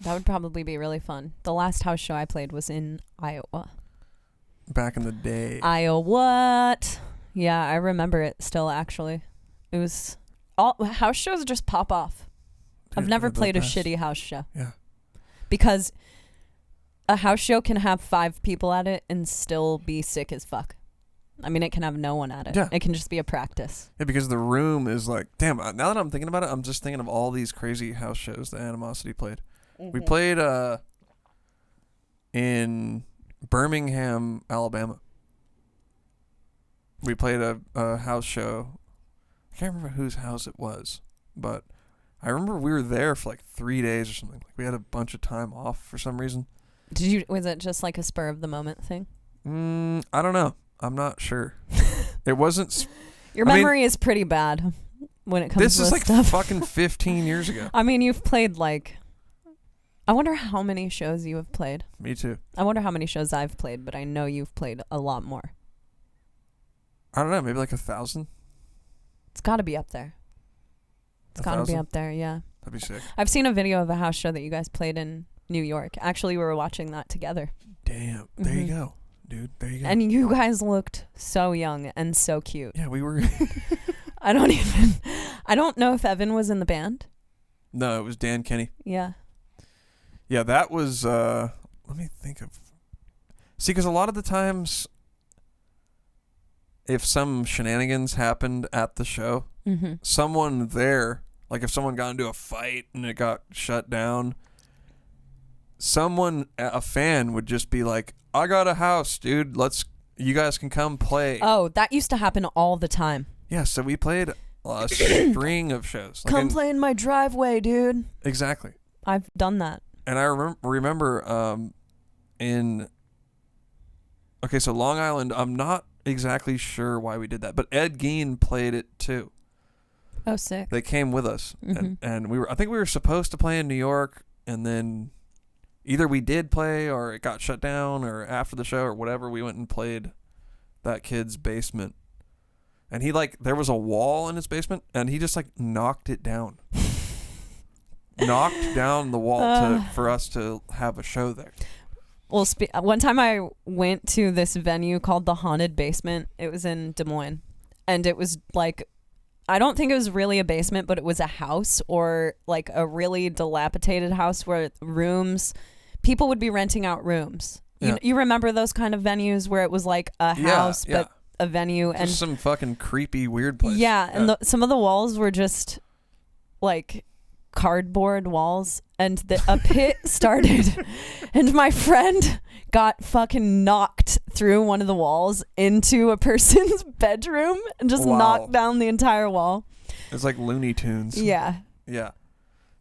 That would probably be really fun. The last house show I played was in Iowa. Back in the day. Iowa. Yeah, I remember it still, actually. It was... all house shows just pop off. Dude, I've never played a shitty house show. Yeah. Because a house show can have 5 people at it and still be sick as fuck. I mean, it can have no one at it. Yeah. It can just be a practice. Yeah, because the room is like... Damn, now that I'm thinking about it, I'm just thinking of all these crazy house shows that Animosity played. Mm-hmm. We played in Birmingham, Alabama. We played a house show. I can't remember whose house it was, but I remember we were there for like 3 days or something. Like we had a bunch of time off for some reason. Was it just like a spur of the moment thing? I don't know. I'm not sure. It wasn't. Your memory is pretty bad when it comes to this is like stuff. Fucking 15 years ago. I mean, you've played like... I wonder how many shows you have played. Me too. I wonder how many shows I've played, but I know you've played a lot more. I don't know. Maybe like 1,000? It's got to be up there. It's got to be up there, yeah. That'd be sick. I've seen a video of a house show that you guys played in New York. Actually, we were watching that together. Damn. There you go. Dude, there you go. And you guys looked so young and so cute. Yeah, we were. I don't know if Evan was in the band. No, it was Dan Kenny. Yeah. Yeah, that was, let me think of... See, because a lot of the times, if some shenanigans happened at the show, someone there, like if someone got into a fight and it got shut down, a fan would just be like, I got a house, dude. You guys can come play. Oh, that used to happen all the time. Yeah, so we played a string of shows. Come play in my driveway, dude. Exactly. I've done that. And I remember so Long Island, I'm not exactly sure why we did that, but Ed Gein played it too. Oh, sick. They came with us, and I think we were supposed to play in New York, and then either we did play or it got shut down, or after the show or whatever, we went and played that kid's basement. And he there was a wall in his basement, and he just knocked it down. Knocked down the wall for us to have a show there. Well, one time I went to this venue called the Haunted Basement. It was in Des Moines. And it was I don't think it was really a basement, but it was a house, or a really dilapidated house where people would be renting out rooms. Yeah. You remember those kind of venues where it was a house, but a venue. Just and some fucking creepy, weird place. Yeah, and some of the walls were just cardboard walls, and a pit started, and my friend got fucking knocked through one of the walls into a person's bedroom and just knocked down the entire wall. It's like Looney Tunes. Yeah. Yeah.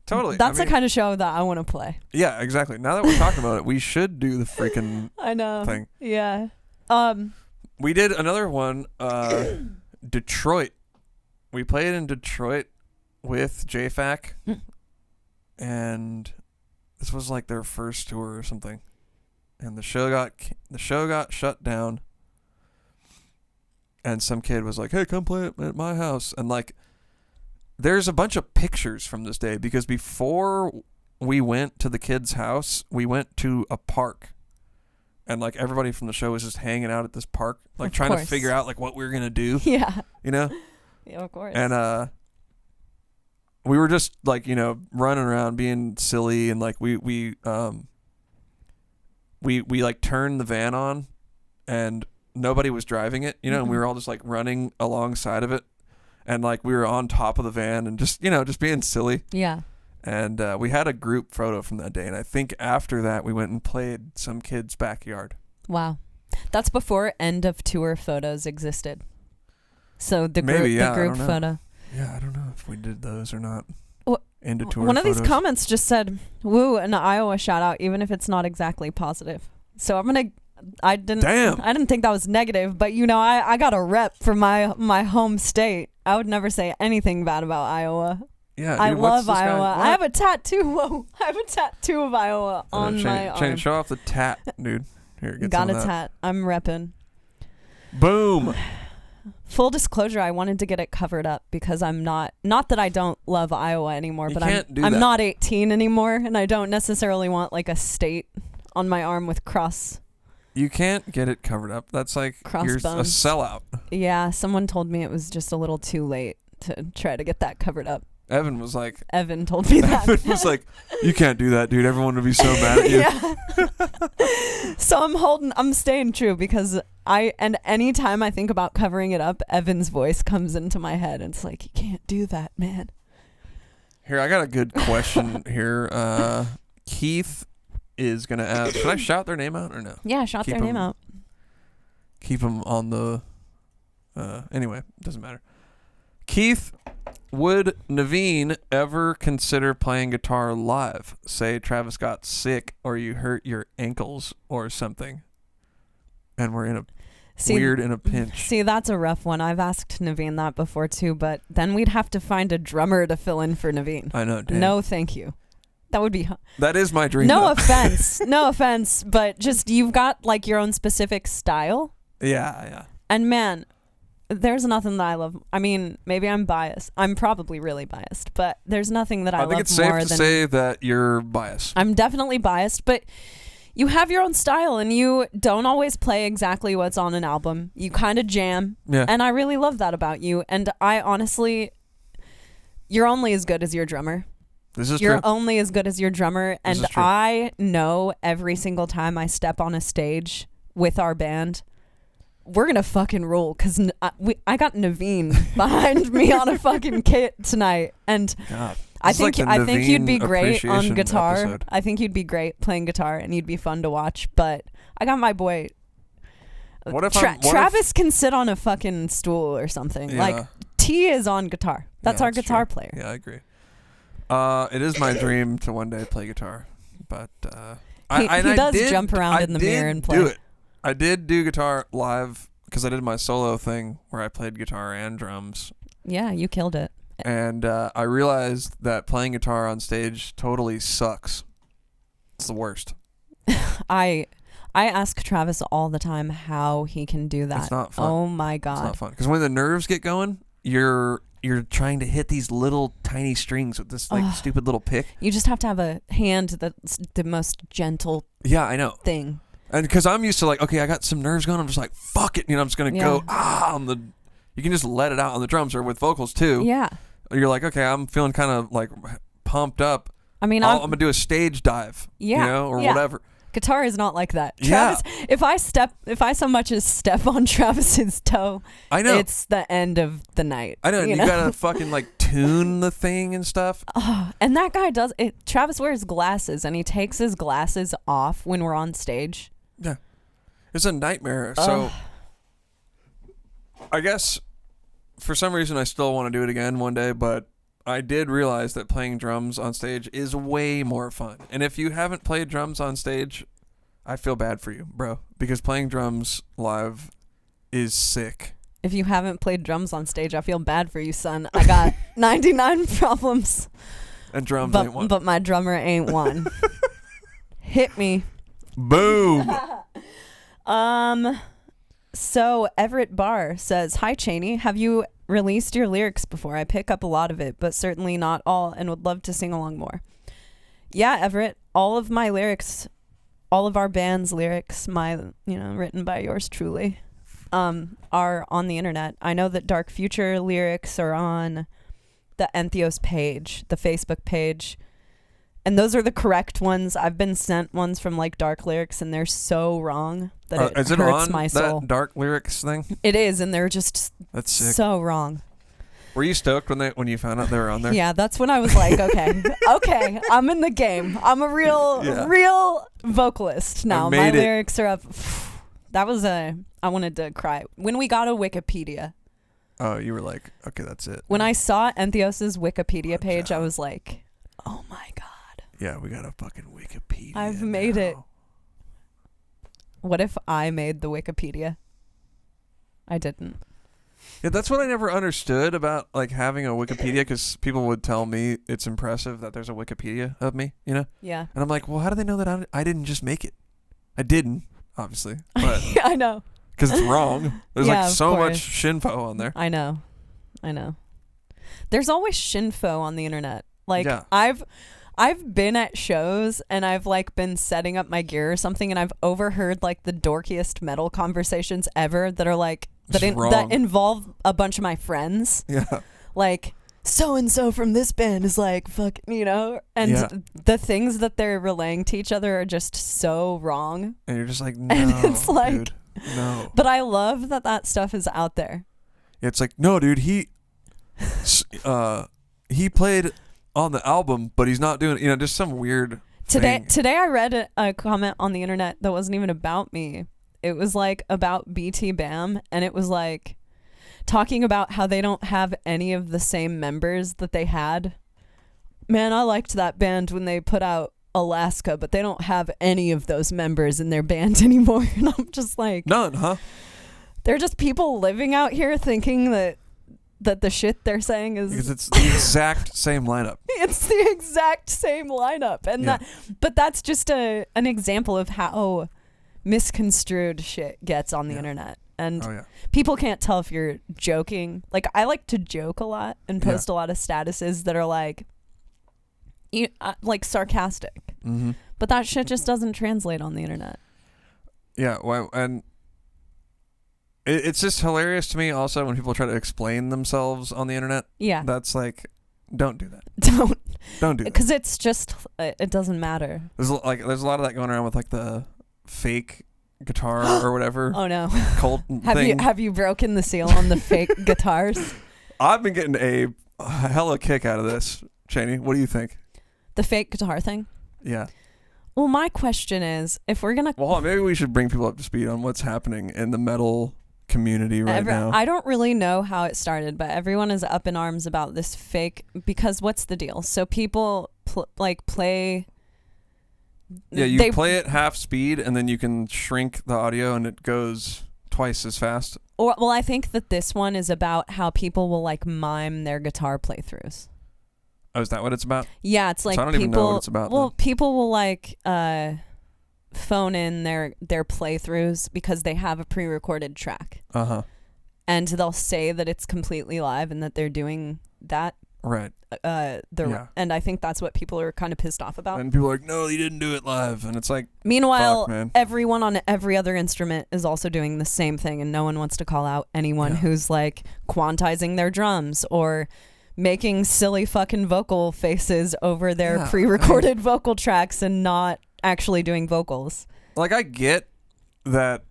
Totally. That's the kind of show that I want to play. Yeah, exactly. Now that we're talking about it, we should do the freaking thing. Yeah. We did another one, Detroit. We played in Detroit with JFAC, and this was their first tour or something. And the show got shut down, and some kid was like, "Hey, come play at my house." And there's a bunch of pictures from this day, because before we went to the kid's house, we went to a park, and everybody from the show was just hanging out at this park, trying to figure out what we were gonna do. Yeah. Yeah, of course. And we were just running around being silly, and we turned the van on, and nobody was driving it, and we were all just running alongside of it, and we were on top of the van, and just just being silly. Yeah. And we had a group photo from that day, and I think after that we went and played some kid's backyard. Wow. That's before end of tour photos existed. So the group photo. Yeah, I don't know if we did those or not. One of these comments just said, "Woo, an Iowa shout out, even if it's not exactly positive." So I didn't think that was negative, but I got a rep for my home state. I would never say anything bad about Iowa. Yeah, dude, I love Iowa. I have a tattoo. Whoa, I have a tattoo of Iowa on my arm. Show off the tat, dude. Here, get got some a of that. tat. I'm repping. Boom. Full disclosure, I wanted to get it covered up because I'm not that I don't love Iowa anymore, but I'm not 18 anymore, and I don't necessarily want a state on my arm with cross. You can't get it covered up. That's you're a sellout. Yeah, someone told me it was just a little too late to try to get that covered up. Evan was like... Evan told me that. Evan was like, "You can't do that, dude. Everyone would be so mad at you." Yeah. So I'm staying true, because anytime I think about covering it up, Evan's voice comes into my head, and it's like, "You can't do that, man." Here, I got a good question here. Keith is going to ask... Should I shout their name out or no? Yeah, shout their name out. Keep them on the... Anyway, doesn't matter. Keith... Would Navene ever consider playing guitar live? Say Travis got sick, or you hurt your ankles or something, and we're in a pinch. See, that's a rough one. I've asked Navene that before too, but then we'd have to find a drummer to fill in for Navene. I know. Damn. No, thank you. That would be... That is my dream. No offense. No offense, but just you've got your own specific style. Yeah. And man... There's nothing that I love. I mean, maybe I'm biased. I'm probably really biased, but there's nothing that I love more than... I think it's safe to say that you're biased. I'm definitely biased, but you have your own style, and you don't always play exactly what's on an album. You kind of jam, and I really love that about you. And I honestly... You're only as good as your drummer. This is You're true. only as good as your drummer, and I know every single time I step on a stage with our band... We're gonna fucking roll, because I got Navene behind me on a fucking kit tonight, and God, I think you'd be great on guitar. Episode. I think you'd be great playing guitar, and you'd be fun to watch. But I got my boy. Travis can sit on a fucking stool or something. Yeah. T is on guitar. That's our guitar player. Yeah, I agree. It is my dream to one day play guitar, but he does jump around in the mirror and play. Do it. I did do guitar live because I did my solo thing where I played guitar and drums. Yeah, you killed it. And I realized that playing guitar on stage totally sucks. It's the worst. I ask Travis all the time how he can do that. It's not fun. Oh my God. It's not fun. Because when the nerves get going, you're trying to hit these little tiny strings with this like stupid little pick. You just have to have a hand that's the most gentle I know. thing. And because I'm used to like, okay, I got some nerves going, I'm just like, fuck it. I'm just going to go, on the, you can just let it out on the drums or with vocals too. Yeah. You're like, okay, I'm feeling kind of like pumped up. I mean, I'm going to do a stage dive, or whatever. Guitar is not like that. Travis, if I so much as step on Travis's toe, I know. It's the end of the night. I know. You got to fucking like tune the thing and stuff. And that guy does it. Travis wears glasses and he takes his glasses off when we're on stage. Yeah. It's a nightmare. So I guess for some reason I still want to do it again one day, but I did realize that playing drums on stage is way more fun. And if you haven't played drums on stage, I feel bad for you, bro, because playing drums live is sick. If you haven't played drums on stage, I feel bad for you, son. I got 99 problems. And drums ain't one. But my drummer ain't one. Hit me. Boom. So Everett Barr says, "Hi Chaney, have you released your lyrics before? I pick up a lot of it, but certainly not all, and would love to sing along more." Yeah, Everett, all of my lyrics, all of our band's lyrics, written by yours truly, are on the internet. I know that Dark Future lyrics are on the Entheos page, the Facebook page. And those are the correct ones. I've been sent ones from like Dark Lyrics, and they're so wrong that it hurts my soul. That Dark Lyrics thing? It is, and they're just That's sick. So wrong. Were you stoked when you found out they were on there? Yeah, that's when I was like, okay, I'm in the game. I'm a real vocalist now. My lyrics are up. That was I wanted to cry when we got a Wikipedia. Oh, you were like, okay, that's it. When I saw Entheos' Wikipedia page, I was like, oh my God. Yeah, we got a fucking Wikipedia. I've made it. What if I made the Wikipedia? I didn't. Yeah, that's what I never understood about like having a Wikipedia, because people would tell me it's impressive that there's a Wikipedia of me, Yeah. And I'm like, well, how do they know that I didn't just make it? I didn't, obviously, but yeah, I know. Because it's wrong. There's like so much shinfo on there. I know. There's always shinfo on the internet. Like I've been at shows and I've like been setting up my gear or something, and I've overheard like the dorkiest metal conversations ever that are like that involve a bunch of my friends. Yeah. Like so and so from this band is like fuck, and the things that they're relaying to each other are just so wrong. And you're just like, no, and it's like, dude, no. But I love that stuff is out there. Yeah, it's like, no, dude, he played on the album, but he's not doing, just some weird thing. Today I read a comment on the internet that wasn't even about me. It was like about BT Bam, and it was like talking about how they don't have any of the same members that they had. Man, I liked that band when they put out Alaska, but they don't have any of those members in their band anymore. And I'm just like, none, huh? They're just people living out here thinking that the shit they're saying is because it's the exact same lineup. It's the exact same lineup, and but that's just an example of how misconstrued shit gets on the internet. And people can't tell if you're joking. Like I like to joke a lot and post a lot of statuses that are like sarcastic. Mm-hmm. But that shit just doesn't translate on the internet. Yeah, well, and it's just hilarious to me also when people try to explain themselves on the internet. Yeah. That's like, don't do that. Don't do that. Because it's just, it doesn't matter. There's a lot of that going around with like the fake guitar or whatever. Oh no. Cult thing. Have you broken the seal on the fake guitars? I've been getting a hella kick out of this, Chaney. What do you think? The fake guitar thing? Yeah. Well, my question is, if we're going to... Well, maybe we should bring people up to speed on what's happening in the metal community now. I don't really know how it started, but everyone is up in arms about this fake... Because what's the deal? So people play... Yeah, you play it half speed, and then you can shrink the audio, and it goes twice as fast. Well, I think that this one is about how people will like mime their guitar playthroughs. Oh, is that what it's about? Yeah, it's like so I don't even know what it's about. Well, people will like phone in their playthroughs because they have a pre-recorded track. Uh-huh. And they'll say that it's completely live and that they're doing that. Right. And I think that's what people are kind of pissed off about. And people are like, no, he didn't do it live. And it's like, meanwhile, fuck, everyone on every other instrument is also doing the same thing, and no one wants to call out anyone who's like quantizing their drums or making silly fucking vocal faces over their pre-recorded vocal tracks and not actually doing vocals. Like, I get that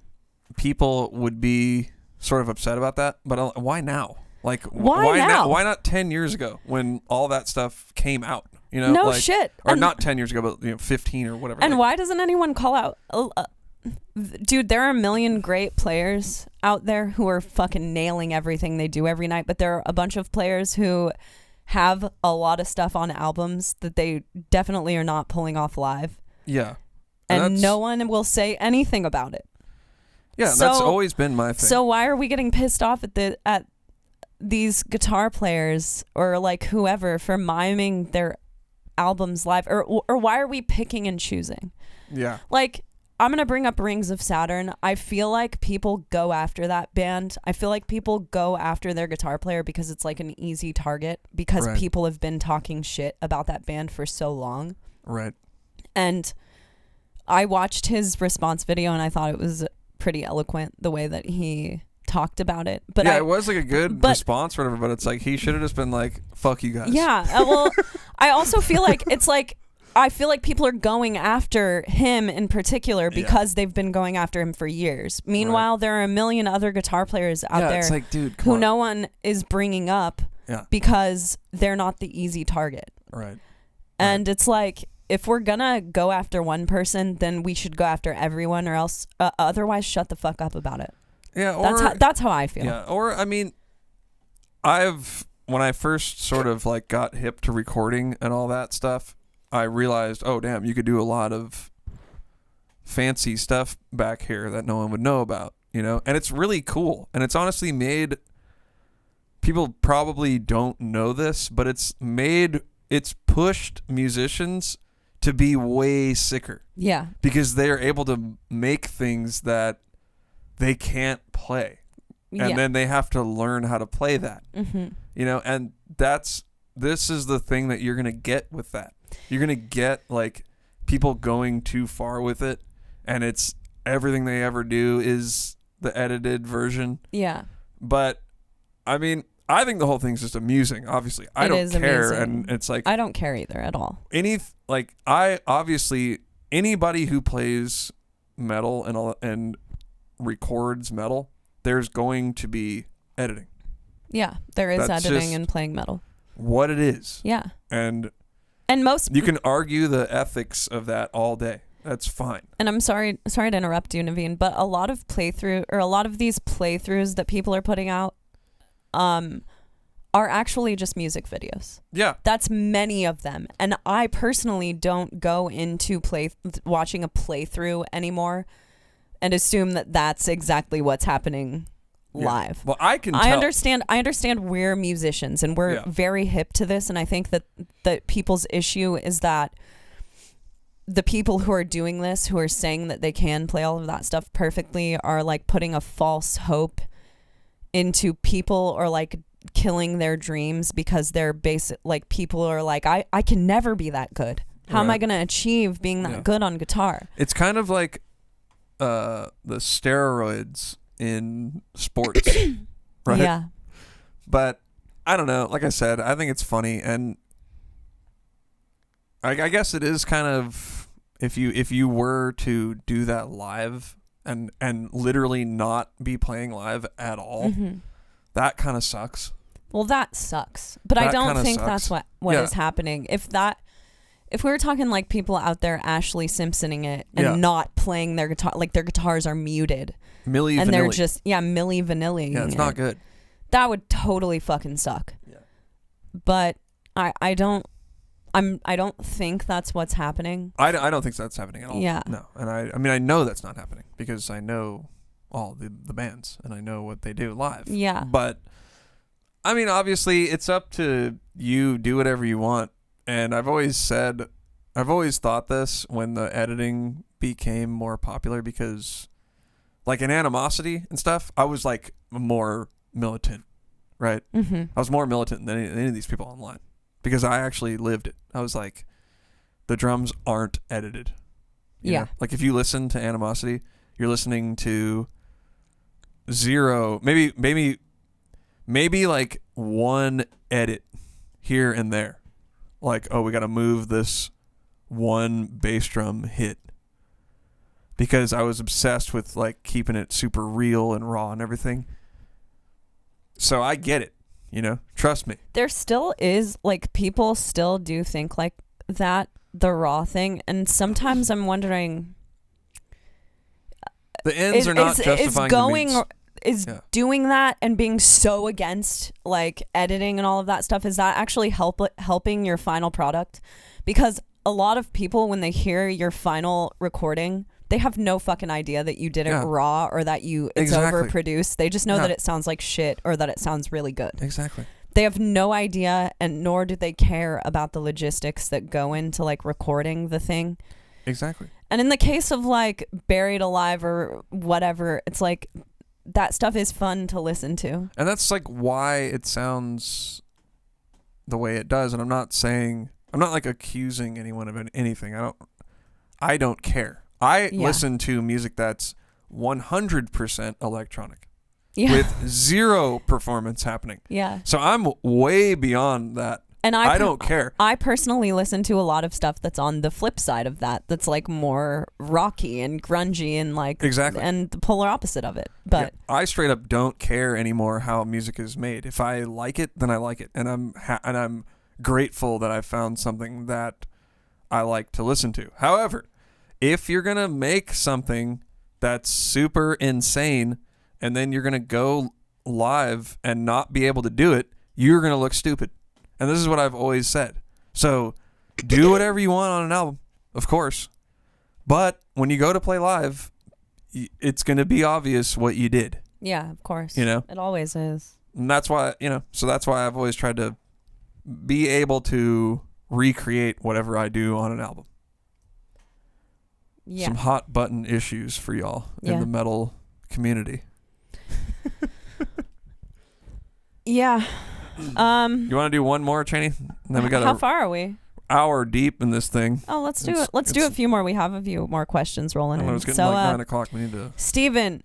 people would be sort of upset about that, but why now? Like, why now? Why not 10 years ago when all that stuff came out? You know, no shit. Or not 10 years ago, but 15 or whatever. And why doesn't anyone call out? Dude, there are a million great players out there who are fucking nailing everything they do every night, but there are a bunch of players who have a lot of stuff on albums that they definitely are not pulling off live. Yeah. And no one will say anything about it. Yeah, that's always been my thing. So why are we getting pissed off at these guitar players or like whoever for miming their albums live, or why are we picking and choosing? Yeah. Like, I'm going to bring up Rings of Saturn. I feel like people go after that band. I feel like people go after their guitar player because it's like an easy target because people have been talking shit about that band for so long. Right. And I watched his response video and I thought it was pretty eloquent the way that he talked about it. But it was like a good response or whatever, but it's like he should have just been like, fuck you guys. Yeah. Well, I also feel like it's like, I feel like people are going after him in particular because they've been going after him for years. Meanwhile, there are a million other guitar players out there it's like, dude, who no one is bringing up because they're not the easy target. Right. And it's like, if we're gonna go after one person, then we should go after everyone, or else otherwise shut the fuck up about it. Yeah, or that's how I feel. Yeah, or I mean, when I first sort of like got hip to recording and all that stuff, I realized, oh damn, you could do a lot of fancy stuff back here that no one would know about, you know? And it's really cool. And it's honestly made, people probably don't know this, but it's pushed musicians to be way sicker. Yeah. Because they are able to make things that they can't play. And then they have to learn how to play that. Mm-hmm. You know, and this is the thing that you're going to get with that. You're going to get like people going too far with it, and it's everything they ever do is the edited version. Yeah. But I mean, I think the whole thing's just amusing. Obviously, I don't care, and it's like I don't care either at all. Anybody who plays metal and records metal, there's going to be editing. Yeah, there is editing and playing metal. What it is. Yeah. And most you can argue the ethics of that all day. That's fine. And I'm sorry to interrupt you, Navene, but a lot of these playthroughs that people are putting out are actually just music videos. Yeah. That's many of them. And I personally don't go into watching a playthrough anymore and assume that that's exactly what's happening live. Well, I can tell. I understand we're musicians and we're very hip to this, and I think that people's issue is that the people who are doing this, who are saying that they can play all of that stuff perfectly, are like putting a false hope into people, or like killing their dreams because they're people are like, I can never be that good. How am I going to achieve being that good on guitar? It's kind of like the steroids in sports, right? Yeah. But I don't know. Like I said, I think it's funny, and I guess it is kind of, if you were to do that live and literally not be playing live at all, that kind of sucks. Well, that sucks. But I don't think that's what is happening. If we were talking like people out there Ashley Simpsoning it and not playing their guitar, like their guitars are muted. Milli and Vanilli. They're just Milli Vanilli. Yeah, it's not good. That would totally fucking suck. Yeah. But I don't think that's what's happening. I don't think that's happening at all. Yeah. No. And I mean I know that's not happening because I know all the bands and I know what they do live. Yeah. But I mean, obviously, it's up to you. Do whatever you want. And I've always thought this when the editing became more popular because, like, in Animosity and stuff, I was, like, more militant, right? Mm-hmm. I was more militant than any of these people online because I actually lived it. I was like, the drums aren't edited. You know? Like, if you listen to Animosity, you're listening to zero, maybe like one edit here and there. Like, oh, we got to move this one bass drum hit. Because I was obsessed with, like, keeping it super real and raw and everything. So I get it, you know? Trust me. There still is, like, people still do think like that, the raw thing. And sometimes I'm wondering... The ends are not justifying the means. Is doing that and being so against, like, editing and all of that stuff, is that actually helping your final product? Because a lot of people, when they hear your final recording, they have no fucking idea that you did it raw or that it's overproduced. They just know that it sounds like shit or that it sounds really good. Exactly. They have no idea, and nor do they care about the logistics that go into, like, recording the thing. Exactly. And in the case of, like, Buried Alive or whatever, it's like... that stuff is fun to listen to. And that's, like, why it sounds the way it does. And I'm not, like, accusing anyone of anything. I don't care. I listen to music that's 100% electronic. With zero performance happening. Yeah. So I'm way beyond that. And I don't care. I personally listen to a lot of stuff that's on the flip side of that. That's, like, more rocky and grungy and, like, and the polar opposite of it. But I straight up don't care anymore how music is made. If I like it, then I like it, and I'm grateful that I found something that I like to listen to. However, if you're gonna make something that's super insane, and then you're gonna go live and not be able to do it, you're gonna look stupid. And this is what I've always said. So do whatever you want on an album, of course. But when you go to play live, it's going to be obvious what you did. Yeah, of course. You know? It always is. And that's why, so that's why I've always tried to be able to recreate whatever I do on an album. Yeah. Some hot button issues for y'all in the metal community. Yeah. You want to do one more, Chaney? Then we got. How far are we? Hour deep in this thing. Oh, let's do it. Let's do a few more. We have a few more questions rolling in. It's getting like 9 o'clock. We need to. Steven,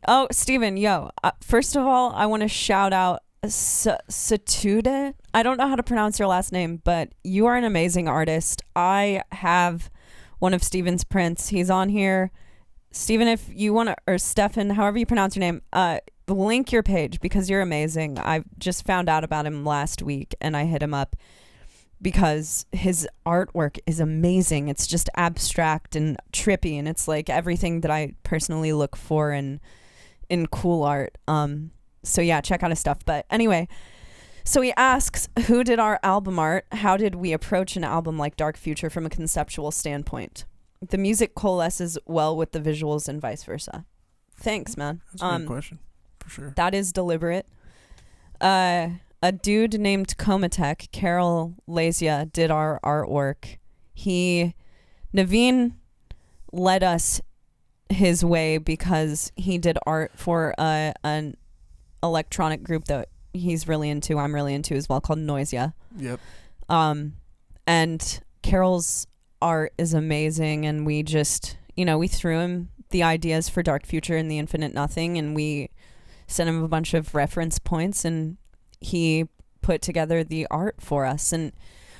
yo. First of all, I want to shout out Satude. I don't know how to pronounce your last name, but you are an amazing artist. I have one of Steven's prints. He's on here. Steven, if you want to, or Stefan, however you pronounce your name, link your page because you're amazing. I just found out about him last week and I hit him up because his artwork is amazing. It's just abstract and trippy, and it's like everything that I personally look for in cool art. So yeah, check out his stuff. But anyway, so he asks, who did our album art? How did we approach an album like Dark Future from a conceptual standpoint? The music coalesces well with the visuals and vice versa. Thanks, man. That's a good question. For sure. That is deliberate. A dude named Komatek, Carol Lazia, did our artwork. Navene led us his way because he did art for an electronic group that he's really into, I'm really into as well, called Noisia. Yep. And Carol's art is amazing, and we just, we threw him the ideas for Dark Future and the Infinite Nothing, and we sent him a bunch of reference points, and he put together the art for us. And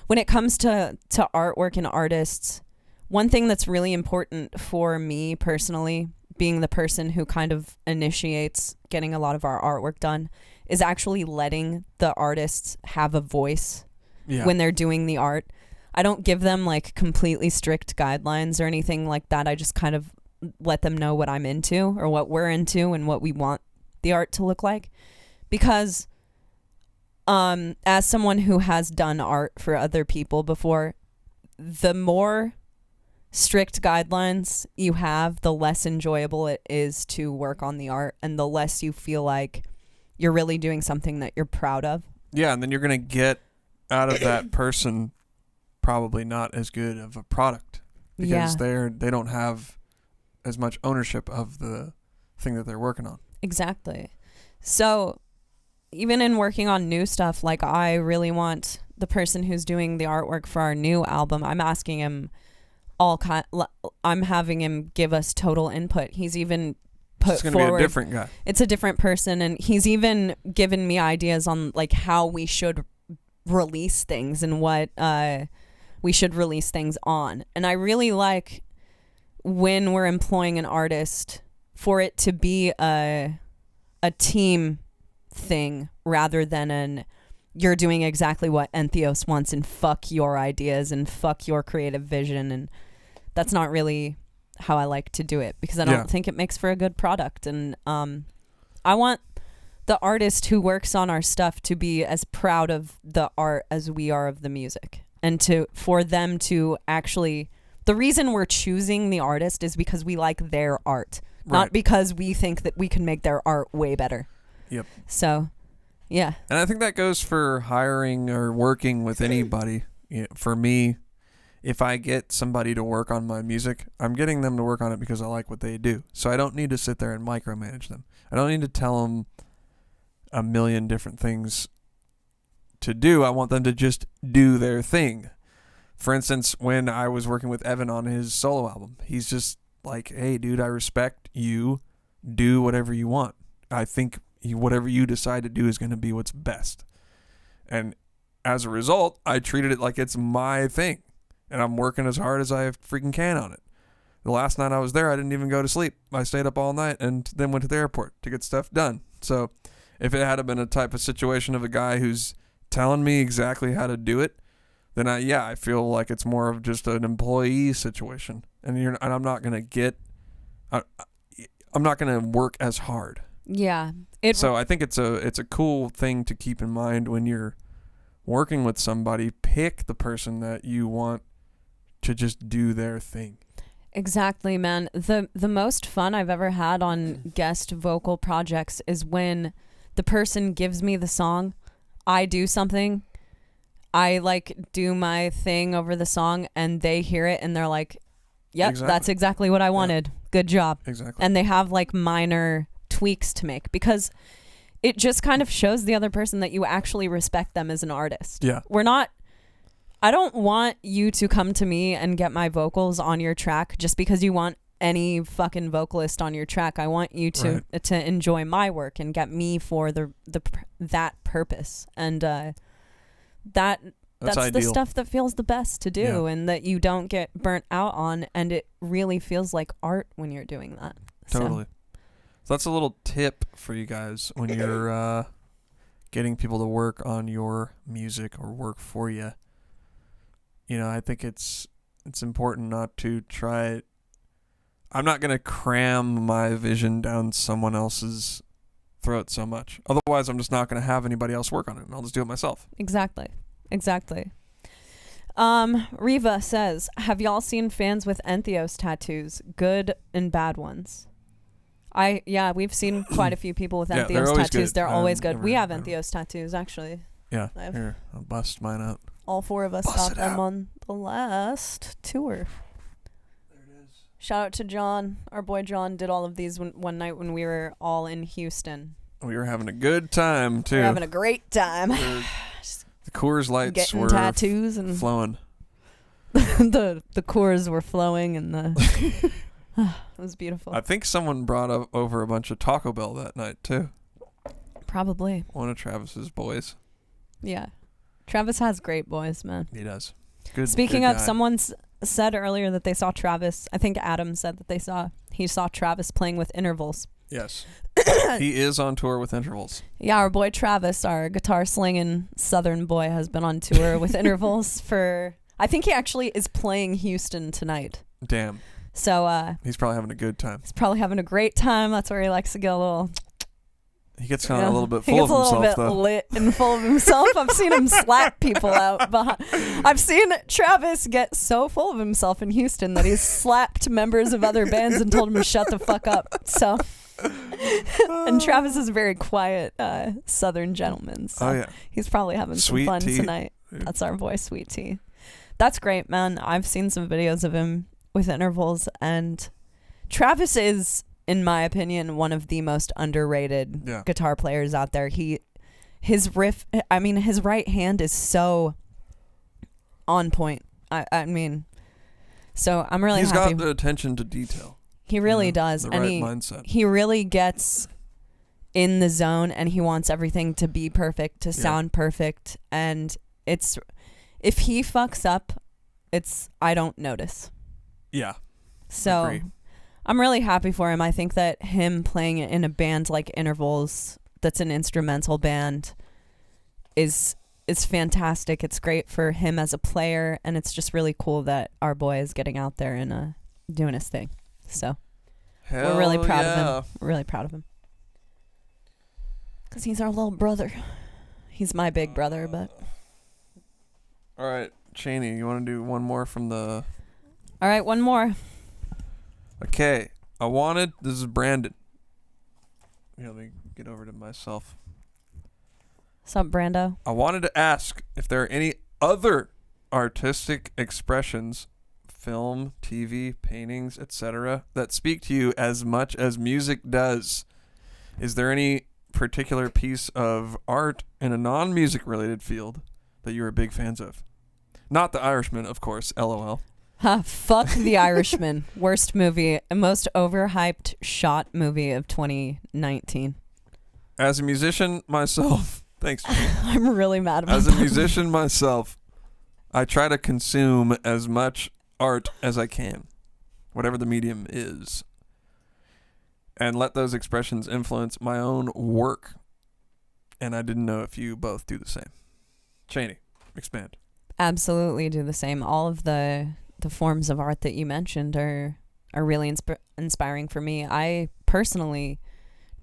when it comes to artwork and artists, one thing that's really important for me personally, being the person who kind of initiates getting a lot of our artwork done, is actually letting the artists have a voice when they're doing the art. I don't give them like completely strict guidelines or anything like that. I just kind of let them know what I'm into or what we're into and what we want the art to look like. Because as someone who has done art for other people before, the more strict guidelines you have, the less enjoyable it is to work on the art, and the less you feel like you're really doing something that you're proud of. Yeah, and then you're going to get out of that person probably not as good of a product because they don't have as much ownership of the thing that they're working on. Exactly. So even in working on new stuff, like I really want the person who's doing the artwork for our new album, I'm asking him I'm having him give us total input. He's even put forward. It's going to be a different guy. It's a different person, and he's even given me ideas on like how we should release things and what we should release things on. And I really like when we're employing an artist for it to be a team thing rather than you're doing exactly what Entheos wants and fuck your ideas and fuck your creative vision. And that's not really how I like to do it because I don't think it makes for a good product. And I want the artist who works on our stuff to be as proud of the art as we are of the music, and for them to actually, the reason we're choosing the artist is because we like their art, not because we think that we can make their art way better. Yep. So, yeah. And I think that goes for hiring or working with anybody. For me, if I get somebody to work on my music, I'm getting them to work on it because I like what they do. So I don't need to sit there and micromanage them. I don't need to tell them a million different things to do. I want them to just do their thing. For instance, when I was working with Evan on his solo album, he's just like, hey, dude, I respect you. Do whatever you want. I think whatever you decide to do is going to be what's best. And as a result, I treated it like it's my thing. And I'm working as hard as I freaking can on it. The last night I was there, I didn't even go to sleep. I stayed up all night and then went to the airport to get stuff done. So if it had been a type of situation of a guy who's telling me exactly how to do it, then I feel like it's more of just an employee situation. And I'm not going to I'm not going to work as hard. Yeah. So I think it's a cool thing to keep in mind when you're working with somebody. Pick the person that you want to just do their thing. Exactly, man. The most fun I've ever had on guest vocal projects is when the person gives me the song, I do something, I like do my thing over the song, and they hear it and they're like, yep, that's exactly what I wanted. Yeah. Good job. Exactly. And they have like minor tweaks to make because it just kind of shows the other person that you actually respect them as an artist. Yeah. I don't want you to come to me and get my vocals on your track just because you want any fucking vocalist on your track. I want you to enjoy my work and get me for that purpose. And that's the stuff that feels the best to do and that you don't get burnt out on, and it really feels like art when you're doing that. Totally. So that's a little tip for you guys when you're getting people to work on your music or work for you. I think it's important not to try. I'm not going to cram my vision down someone else's throat so much. Otherwise, I'm just not going to have anybody else work on it, and I'll just do it myself. Exactly. Riva says, have y'all seen fans with Entheos tattoos? Good and bad ones. We've seen quite a few people with Entheos tattoos. Good. They're always good. We have Entheos tattoos, actually. Yeah. Here, I'll bust mine out. All four of us got them on the last tour. There it is. Shout out to John. Our boy John did all of these one night when we were all in Houston. We were having a good time, too. We were having a great time. The Coors Lights were tattoos and flowing. the Coors were flowing, and it was beautiful. I think someone brought over a bunch of Taco Bell that night, too. Probably. One of Travis's boys. Yeah. Travis has great boys, man. He does. Speaking of, someone said earlier that they saw Travis. I think Adam said that he saw Travis playing with Intervals. Yes. He is on tour with Intervals. Yeah, our boy Travis, our guitar slinging Southern boy, has been on tour with Intervals for, I think he actually is playing Houston tonight. Damn. So he's probably having a good time. He's probably having a great time. That's where he likes to get a little. He gets kind of a little bit full of himself, though. He gets a little bit lit and full of himself. I've seen him slap people out behind. I've seen Travis get so full of himself in Houston that he's slapped members of other bands and told them to shut the fuck up. So And Travis is a very quiet Southern gentleman. So he's probably having some fun tonight. That's our boy, Sweet Tea. That's great, man. I've seen some videos of him with intervals, and Travis is, in my opinion, one of the most underrated guitar players out there. His right hand is so on point. I mean, so I'm really happy. He's got the attention to detail. He really does. The and right mindset. He really gets in the zone, and he wants everything to be perfect, to sound perfect. And if he fucks up, I don't notice. Yeah. So Agree. I'm really happy for him. I think that him playing in a band like Intervals, that's an instrumental band, is fantastic. It's great for him as a player, and it's just really cool that our boy is getting out there and doing his thing. So we're really proud of him. We're really proud of him. Because he's our little brother. He's my big brother, but... All right, Chaney, you want to do one more from the... All right, one more. Okay, this is Brandon. Let me get over to myself. What's up, Brando? I wanted to ask if there are any other artistic expressions, film, TV, paintings, etc., that speak to you as much as music does. Is there any particular piece of art in a non-music related field that you are big fans of? Not The Irishman, of course, LOL. Fuck The Irishman. Worst movie, most overhyped shot movie of 2019. As a musician myself, thanks. I'm really mad about As a musician myself, I try to consume as much art as I can, whatever the medium is, and let those expressions influence my own work. And I didn't know if you both do the same. Chaney, expand. Absolutely do the same. All of the forms of art that you mentioned are really inspiring for me. I personally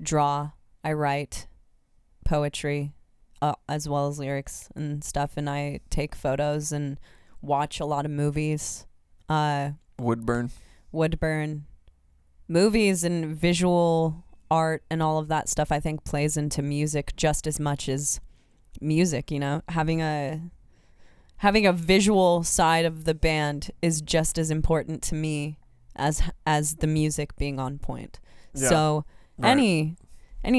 draw, I write poetry, as well as lyrics and stuff, and I take photos and watch a lot of movies. Woodburn. Movies and visual art and all of that stuff, I think, plays into music just as much as music. Having a visual side of the band is just as important to me as the music being on point. Yeah. So any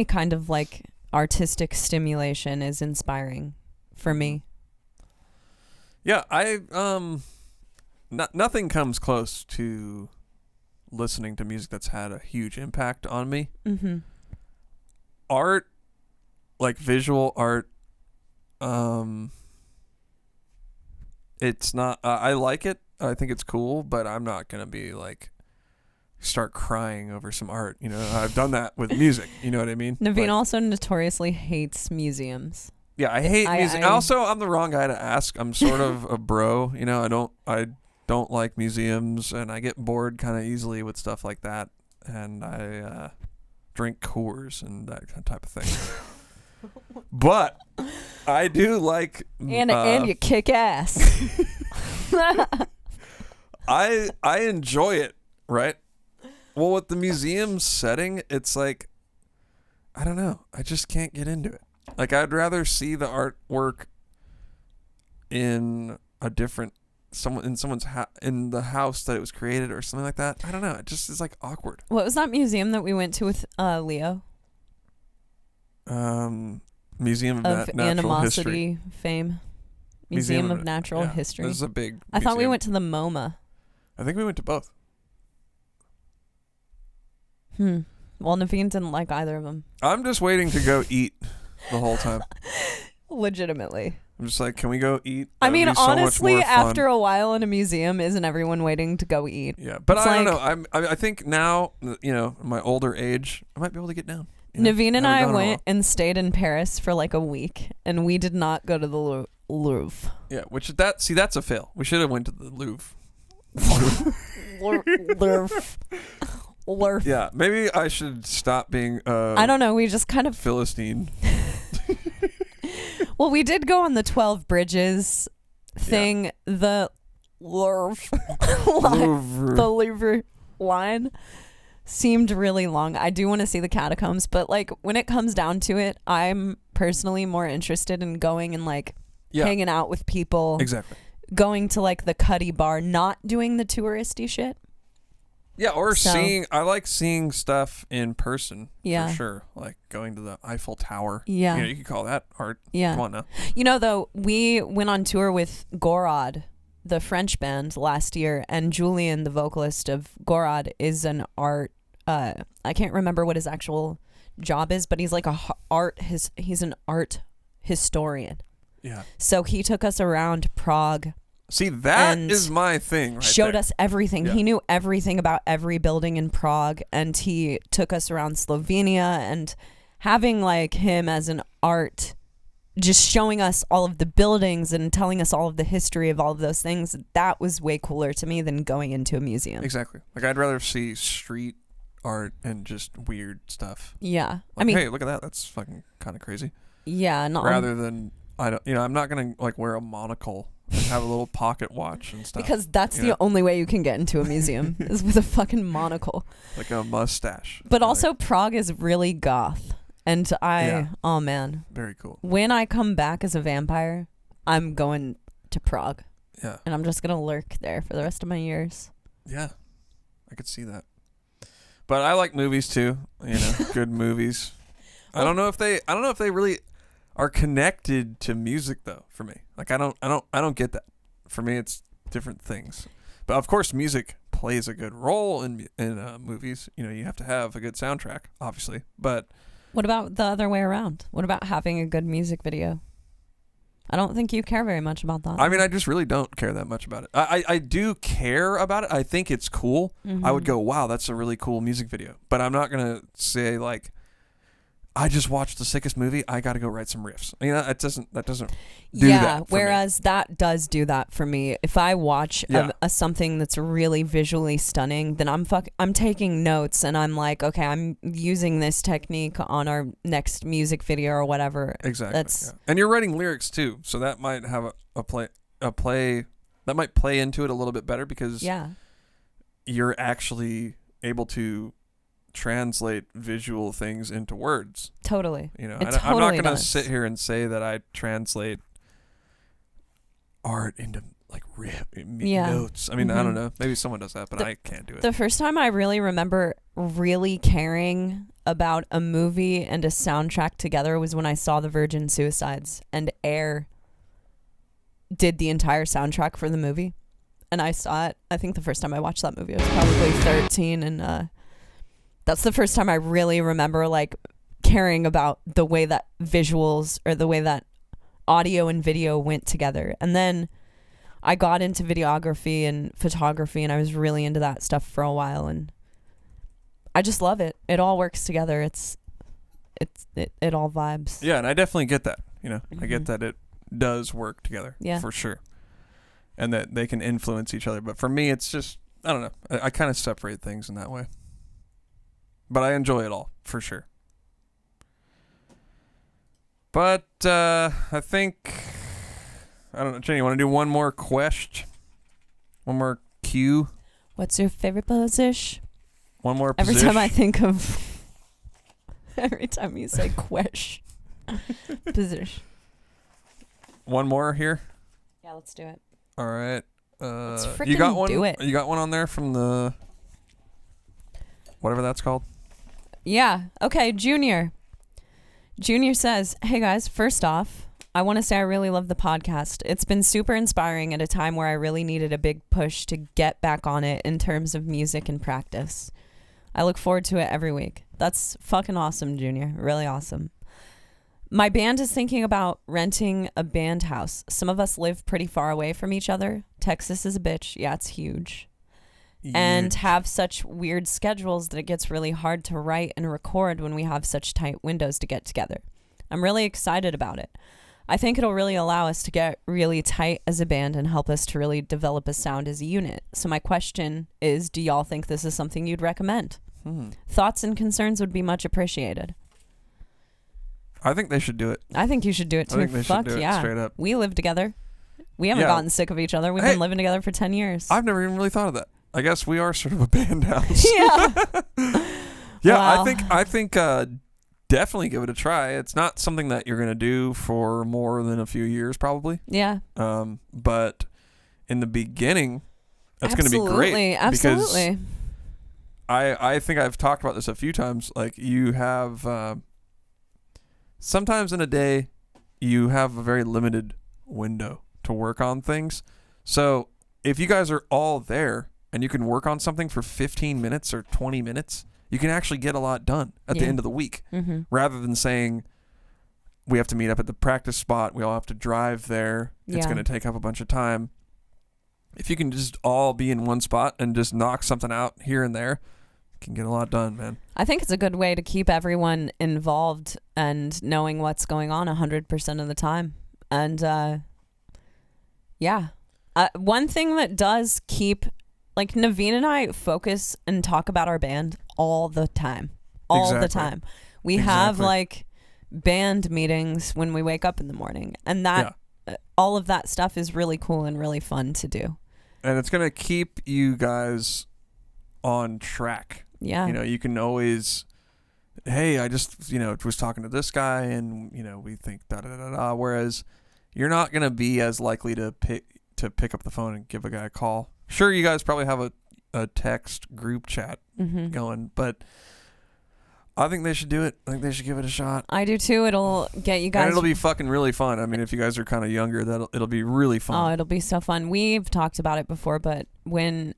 kind of like artistic stimulation is inspiring for me. Yeah, nothing comes close to listening to music that's had a huge impact on me. Mm-hmm. Art, like visual art, it's not, I like it. I think it's cool, but I'm not going to be like, start crying over some art. I've done that with music. You know what I mean? Navene also notoriously hates museums. Yeah, I hate music. Also, I'm the wrong guy to ask. I'm sort of a bro. I don't like museums, and I get bored kind of easily with stuff like that. And I drink Coors and that kind of type of thing. But I do like... And you kick ass. I enjoy it, right? Well, with the museum setting, it's like, I don't know. I just can't get into it. Like, I'd rather see the artwork in a different... in the house that it was created or something like that. I don't know. It just is like awkward. What was that museum that we went to with Leo? Museum of Natural Animosity History. Fame. Museum of Natural History. This is a big museum. I thought we went to the MoMA. I think we went to both. Well, Navene didn't like either of them. I'm just waiting to go eat the whole time. Legitimately. I'm just like, can we go eat? I mean, honestly, after a while in a museum, isn't everyone waiting to go eat? Yeah, but I don't know. I think now, my older age, I might be able to get down. Navene and I went and stayed in Paris for like a week, and we did not go to the Louvre. Yeah, that's a fail. We should have went to the Louvre. Louvre. Yeah, maybe I should stop being I don't know, we just kind of Philistine. Well, we did go on the 12 Bridges thing, the Louvre. The Louvre line. seemed really long. I do want to see the catacombs, but like when it comes down to it, I'm personally more interested in going and like hanging out with people. Exactly. Going to like the Cuddy bar, not doing the touristy shit. Yeah, or I like seeing stuff in person for sure. Like going to the Eiffel Tower. Yeah. You could call that art. Yeah. Come on now. Though, we went on tour with Gorod, the French band, last year, and Julian, the vocalist of Gorod, is an art, I can't remember what his actual job is, but he's like he's an art historian. Yeah. So he took us around Prague. See, that is my thing right showed us everything. Yeah. He knew everything about every building in Prague, and he took us around Slovenia, and having like him as an art, just showing us all of the buildings and telling us all of the history of all of those things, that was way cooler to me than going into a museum. Exactly. Like I'd rather see street art and just weird stuff. Yeah. Like, hey, look at that. That's fucking kind of crazy. Yeah. Rather than, I'm not going to like wear a monocle and have a little pocket watch and stuff. Because that's the only way you can get into a museum is with a fucking monocle. Like a mustache. But also Prague is really goth. And oh man. Very cool. When I come back as a vampire, I'm going to Prague. Yeah. And I'm just going to lurk there for the rest of my years. Yeah. I could see that. But I like movies too, good movies. Well, I don't know if they really are connected to music though for me. Like I don't get that. For me it's different things. But of course music plays a good role in movies. You have to have a good soundtrack, obviously. But what about the other way around? What about having a good music video? I don't think you care very much about that. I mean, I just really don't care that much about it. I do care about it. I think it's cool. Mm-hmm. I would go, wow, that's a really cool music video. But I'm not going to say, like, I just watched the sickest movie. I got to go write some riffs. That doesn't do that for whereas me. That does do that for me. If I watch something that's really visually stunning, then I'm taking notes and I'm like, okay, I'm using this technique on our next music video or whatever. Exactly. And you're writing lyrics too, so that might have a play that might play into it a little bit better because you're actually able to translate visual things into words. Totally. I'm not going to sit here and say that I translate art into like notes. I mean, I don't know. Maybe someone does that, but I can't do it. The first time I really remember really caring about a movie and a soundtrack together was when I saw The Virgin Suicides, and Air did the entire soundtrack for the movie. And I saw it, I think the first time I watched that movie I was probably 13, and that's the first time I really remember like caring about the way that visuals or the way that audio and video went together. And then I got into videography and photography, and I was really into that stuff for a while, and I just love it. It all works together. It all vibes. Yeah, and I definitely get that. I get that it does work together. Yeah, for sure. And that they can influence each other. But for me, it's just, I don't know. I kind of separate things in that way. But I enjoy it all, for sure. But I think, I don't know, Jenny, you want to do one more question? One more cue? What's your favorite position? One more position? Every time I think of, every time you say question, position. One more here? Yeah, let's do it. All right. Let's freaking you got one? Do it. You got one on there from the, whatever that's called? Yeah. Okay, Junior. Junior says, hey guys, first off, I want to say I really love the podcast. It's been super inspiring at a time where I really needed a big push to get back on it in terms of music and practice. I look forward to it every week. That's fucking awesome, Junior. Really awesome. My band is thinking about renting a band house. Some of us live pretty far away from each other. Texas is a bitch. Yeah, it's huge. And have such weird schedules that it gets really hard to write and record when we have such tight windows to get together. I'm really excited about it. I think it'll really allow us to get really tight as a band and help us to really develop a sound as a unit. So my question is, do y'all think this is something you'd recommend? Thoughts and concerns would be much appreciated. I think they should do it. I think you should do it too. I think they should do it straight up. We live together. We haven't gotten sick of each other. We've been living together for 10 years. I've never even really thought of that. I guess we are sort of a band house. Yeah. Yeah, Wow. I think definitely give it a try. It's not something that you're gonna do for more than a few years, probably. Yeah. But in the beginning, that's gonna be great. Absolutely. Because I think I've talked about this a few times. Like, you have sometimes in a day, you have a very limited window to work on things. So if you guys are all there and you can work on something for 15 minutes or 20 minutes, you can actually get a lot done at the end of the week, rather than saying we have to meet up at the practice spot. We all have to drive there. It's going to take up a bunch of time. If you can just all be in one spot and just knock something out here and there, you can get a lot done, man. I think it's a good way to keep everyone involved and knowing what's going on 100% of the time. And one thing that does keep, like, Navene and I focus and talk about our band all the time. The time. We have, like, band meetings when we wake up in the morning. And that all of that stuff is really cool and really fun to do. And it's going to keep you guys on track. Yeah. You know, you can always, hey, I just, was talking to this guy and, we think da-da-da-da. Whereas you're not going to be as likely to pick up the phone and give a guy a call. Sure, you guys probably have a text group chat going, but I think they should do it. I think they should give it a shot. I do too. It'll get you guys. And it'll be fucking really fun. I mean, if you guys are kind of younger, it'll be really fun. Oh, it'll be so fun. We've talked about it before, but when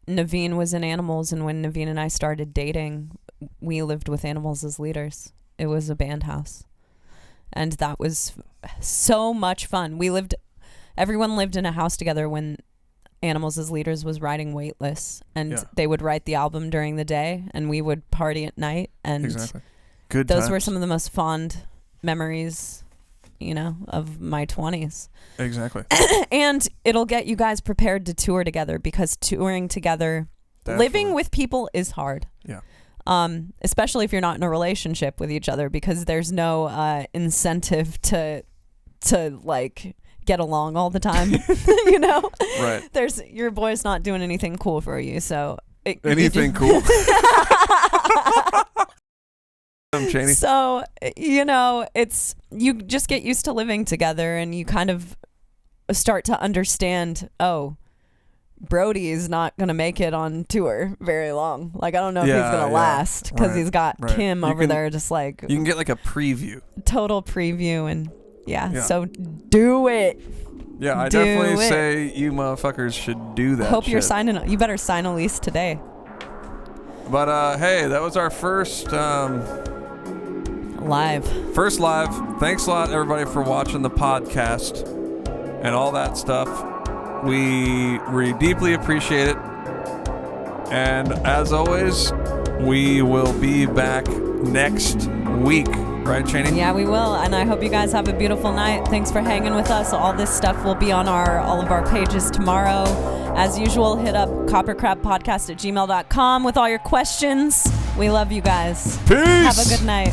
Navene was in Animals and when Navene and I started dating, we lived with Animals as leaders. It was a band house. And that was so much fun. Everyone lived in a house together when Animals as Leaders was writing Weightless, and they would write the album during the day and we would party at night, and good those times. were some of the most fond memories, of my 20s. Exactly. And it'll get you guys prepared to tour together, because touring together, living with people is hard. Yeah. Especially if you're not in a relationship with each other, because there's no incentive to like get along all the time. Right. Your boy's not doing anything cool for you, so anything cool. Chaney. So it's, you just get used to living together, and you kind of start to understand, Brody is not gonna make it on tour very long. Like, I don't know if he's gonna last, because he's got Kim over there, just like, you can get like a preview, total preview. And so do it. Yeah, I definitely say you motherfuckers should do that. Hope you're signing. You better sign a lease today. But hey, that was our first live. Thanks a lot, everybody, for watching the podcast and all that stuff. We deeply appreciate it. And as always, we will be back next week. Right, Chaney? Yeah, we will. And I hope you guys have a beautiful night. Thanks for hanging with us. All this stuff will be on all of our pages tomorrow. As usual, hit up KoperCrabb podcast@gmail.com with all your questions. We love you guys. Peace. Have a good night.